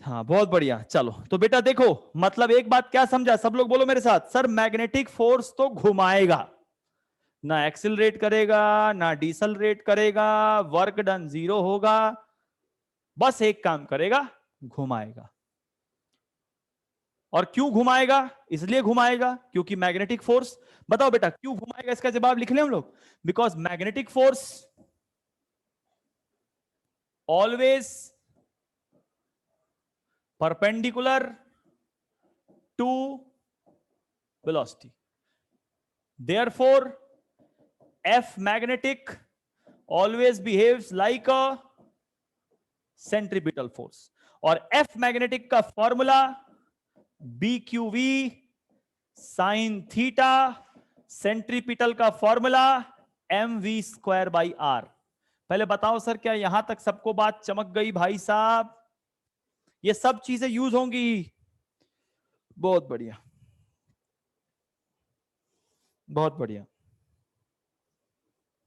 Speaker 1: हाँ बहुत बढ़िया। चलो तो बेटा देखो, मतलब एक बात क्या समझा? सब लोग बोलो मेरे साथ, सर मैग्नेटिक फोर्स तो घुमाएगा, ना एक्सिलरेट करेगा, ना डिसलरेट करेगा, वर्क डन जीरो होगा, बस एक काम करेगा, घुमाएगा। और क्यों घुमाएगा? इसलिए घुमाएगा क्योंकि मैग्नेटिक फोर्स। बताओ बेटा क्यों घुमाएगा, इसका जवाब लिख लें हम लोग। Because magnetic force always perpendicular to velocity, therefore F magnetic always behaves like a centripetal force। और F magnetic का formula BQV sin theta, centripetal का formula mv square by R. पहले बताओ सर क्या यहां तक सबको बात चमक गई भाई साहब? ये सब चीजें यूज होंगी। बहुत बढ़िया, बहुत बढ़िया,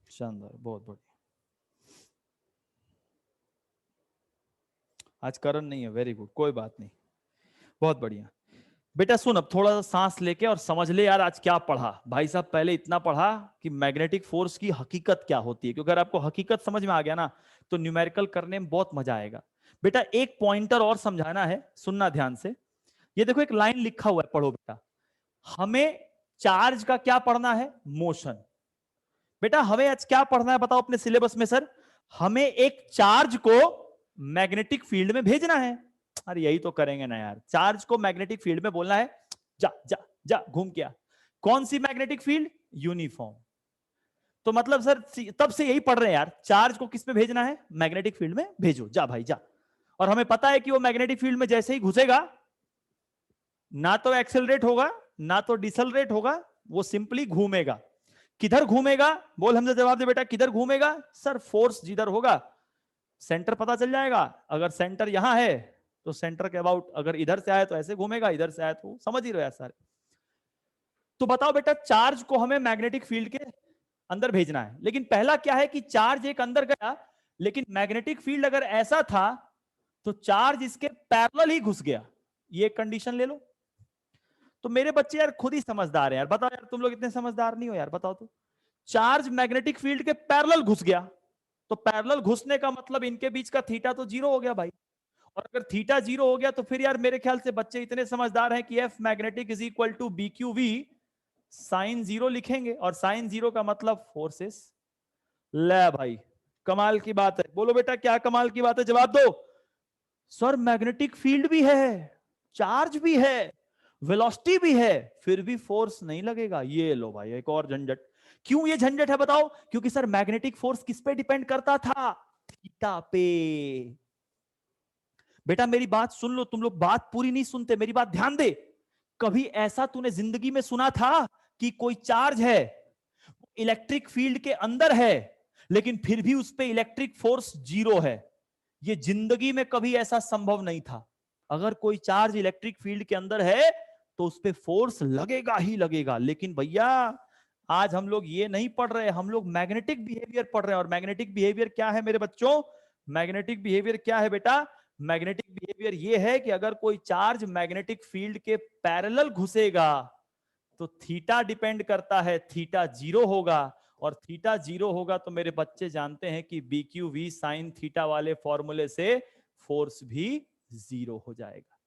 Speaker 1: शानदार, बहुत बढ़िया। आज करण नहीं है, वेरी गुड, कोई बात नहीं, बहुत बढ़िया। बेटा सुन, अब थोड़ा सा सांस लेके और समझ ले यार आज क्या पढ़ा। भाई साहब पहले इतना पढ़ा कि मैग्नेटिक फोर्स की हकीकत क्या होती है, क्योंकि अगर आपको हकीकत समझ में आ गया ना तो न्यूमेरिकल करने में बहुत मजा आएगा। बेटा एक पॉइंटर और समझाना है, सुनना ध्यान से। ये देखो एक लाइन लिखा हुआ है, पढ़ो बेटा। हमें चार्ज का क्या पढ़ना है? मोशन। बेटा हमें आज क्या पढ़ना है बताओ अपने सिलेबस में? सर हमें एक चार्ज को मैग्नेटिक फील्ड में भेजना है। अरे यही तो करेंगे ना यार, चार्ज को मैग्नेटिक फील्ड में बोलना है, जा जा जा घूम के आ। कौन सी मैग्नेटिक फील्ड? यूनिफॉर्म। तो मतलब सर तब से यही पढ़ रहे हैं यार, चार्ज को किस में भेजना है? मैग्नेटिक फील्ड में भेजो, जा भाई जा। और हमें पता है कि वो मैग्नेटिक फील्ड में जैसे ही घुसेगा, ना तो एक्सेलरेट होगा ना तो डिसलरेट होगा, वो सिंपली घूमेगा। किधर घूमेगा? बोल हमसे जवाब दे बेटा, किधर घूमेगा? सर फोर्स जिधर होगा, सेंटर पता चल जाएगा। अगर सेंटर यहां है तो सेंटर के अबाउट, अगर इधर से आए तो ऐसे घूमेगा, इधर से आए तो, समझ ही रहे हैं सारे। तो बताओ बेटा चार्ज को हमें मैग्नेटिक फील्ड के अंदर भेजना है, लेकिन पहला क्या है कि चार्ज एक अंदर गया, लेकिन मैग्नेटिक फील्ड अगर ऐसा था तो चार्ज इसके पैरेलल ही घुस गया। ये कंडीशन ले लो। तो मेरे बच्चे यार खुद ही समझदार हैं यार, बताओ यार तुम लोग इतने समझदार नहीं हो यार, बताओ तो। चार्ज मैग्नेटिक फील्ड के पैरेलल घुस गया, तो पैरेलल घुसने का मतलब इनके बीच का थीटा तो जीरो हो गया भाई। और अगर थीटा जीरो हो गया तो फिर यार मेरे ख्याल से बच्चे इतने समझदार हैं कि F magnetic is equal to B Q V sine zero लिखेंगे, और साइन जीरो का मतलब फोर्सेस। ले भाई कमाल की बात है, बोलो बेटा क्या कमाल की बात है, जवाब दो। सर मैग्नेटिक फील्ड भी है, चार्ज भी है, वेलोसिटी भी है, फिर भी फोर्स नहीं लगेगा। ये लो भाई एक और झंझट। क्यों ये झंझट है बताओ? क्योंकि सर मैग्नेटिक फोर्स किस पे डिपेंड करता था? थीटा पे। बेटा मेरी बात सुन लो, तुम लोग बात पूरी नहीं सुनते, मेरी बात ध्यान दे। कभी ऐसा तूने जिंदगी में सुना था कि कोई चार्ज है, इलेक्ट्रिक फील्ड के अंदर है, लेकिन फिर भी उस पर इलेक्ट्रिक फोर्स जीरो है? ये जिंदगी में कभी ऐसा संभव नहीं था। अगर कोई चार्ज इलेक्ट्रिक फील्ड के अंदर है तो उस पर फोर्स लगेगा ही लगेगा। लेकिन भैया आज हम लोग ये नहीं पढ़ रहे, हम लोग मैग्नेटिक बिहेवियर पढ़ रहे हैं। और मैग्नेटिक बिहेवियर क्या है मेरे बच्चों? मैग्नेटिक बिहेवियर क्या है बेटा? मैग्नेटिक बिहेवियर ये है कि अगर कोई चार्ज मैग्नेटिक फील्ड के पैरेलल घुसेगा तो थीटा डिपेंड करता है, थीटा जीरो होगा। और थीटा जीरो होगा तो मेरे बच्चे जानते हैं कि B Q V sine theta वाले फॉर्मूले से फोर्स भी जीरो हो जाएगा।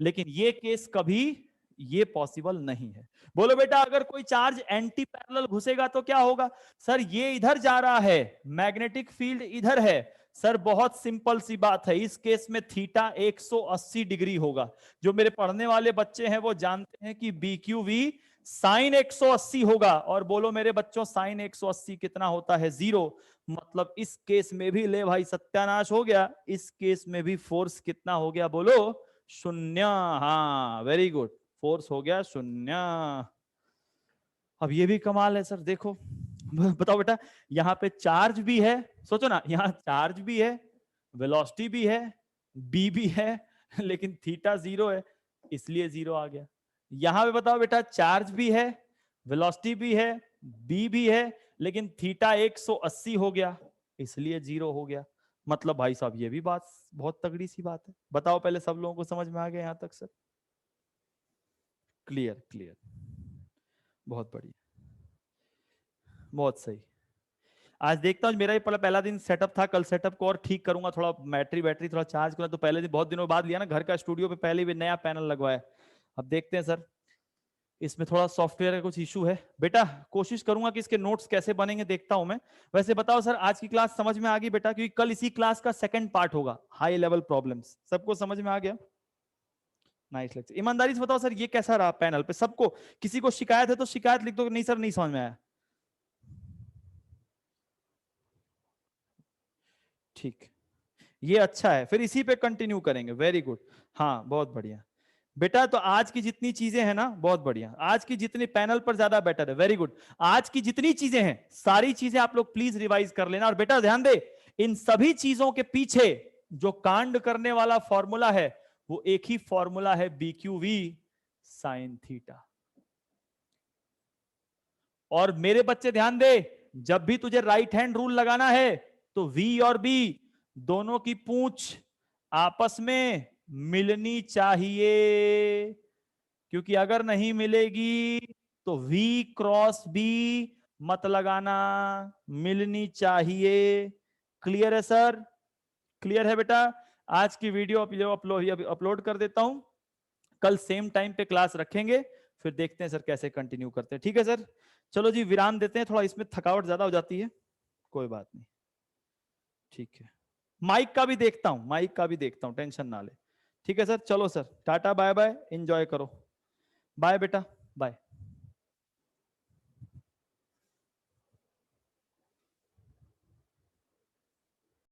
Speaker 1: लेकिन ये केस कभी ये पॉसिबल नहीं है। बोलो बेटा अगर कोई चार्ज एंटी पैरेलल घुसेगा तो क्या होगा? सर ये इधर जा रहा है, मैग्नेटिक फील्ड इधर है। सर बहुत सिंपल सी बात है, इस केस में थीटा 180 डिग्री होगा। जो मेरे पढ़ने वाले बच्चे हैं वो जानते हैं कि बी क्यू वी साइन 180 होगा। और बोलो मेरे बच्चों साइन 180 कितना होता है? जीरो। मतलब इस केस में भी ले भाई सत्यानाश हो गया, इस केस में भी फोर्स कितना हो गया? बोलो शून्य। हाँ वेरी गुड, फोर्स हो गया शून्य। अब ये भी कमाल है सर, देखो बताओ बेटा, यहां पे चार्ज भी है, सोचो ना, यहां चार्ज भी है, वेलोसिटी भी है, बी भी है, लेकिन थीटा 0 है, इसलिए 0 आ गया। यहां पे बताओ बेटा, चार्ज भी है, वेलोसिटी भी है, बी भी है, लेकिन थीटा 180 हो गया, इसलिए 0 हो गया। मतलब भाई साहब ये भी बात बहुत तगड़ी सी बात है। बताओ पहले सब लोगों को समझ में आ गया यहां तक सर? क्लियर क्लियर, बहुत बढ़िया, बहुत सही। आज देखता हूँ, मेरा ही पहला दिन सेटअप था, कल सेटअप को और ठीक करूंगा, थोड़ा बैटरी बैटरी थोड़ा चार्ज करूंगा। तो पहले दिन बहुत दिनों बाद लिया ना घर का स्टूडियो पे, पहले भी नया पैनल लगवाया। अब देखते हैं सर, इसमें थोड़ा सॉफ्टवेयर का कुछ इशू है बेटा। कोशिश करूंगा कि इसके नोट्स कैसे बनेंगे, देखता हूं मैं। वैसे बताओ सर, आज की क्लास समझ में आ गई बेटा? क्योंकि कल इसी क्लास का सेकंड पार्ट होगा, हाई लेवल प्रॉब्लम्स। सबको समझ में आ गया? Nice lecture. ईमानदारी से बताओ सर, ये कैसा रहा पैनल पे? सबको, किसी को शिकायत है तो शिकायत लिख दो, नहीं सर नहीं समझ में आया। ठीक, ये अच्छा है, फिर इसी पे कंटिन्यू करेंगे। वेरी गुड, हाँ बहुत बढ़िया बेटा। तो आज की जितनी चीजें हैं ना, बहुत बढ़िया, आज की जितनी पैनल पर ज्यादा बेटर है। वेरी गुड, आज की जितनी चीजें हैं सारी चीजें आप लोग प्लीज रिवाइज कर लेना। और बेटा ध्यान दे, इन सभी चीजों के पीछे जो कांड करने वाला फॉर्मूला है, वो एक ही फॉर्मूला है, BQV साइन थीटा। और मेरे बच्चे ध्यान दे, जब भी तुझे राइट हैंड रूल लगाना है तो V और B दोनों की पूंछ आपस में मिलनी चाहिए, क्योंकि अगर नहीं मिलेगी तो V क्रॉस B मत लगाना, मिलनी चाहिए। क्लियर है सर? क्लियर है बेटा? आज की वीडियो अपलोड कर देता हूं, कल सेम टाइम पे क्लास रखेंगे, फिर देखते हैं सर कैसे कंटिन्यू करते हैं। ठीक है सर, चलो जी विराम देते हैं, थोड़ा इसमें थकावट ज्यादा हो जाती है, कोई बात नहीं। ठीक है, माइक का भी देखता हूं, माइक का भी देखता हूं, टेंशन ना ले। ठीक है सर, चलो sir, tata bye bye, enjoy करो। बाय बेटा, बाय।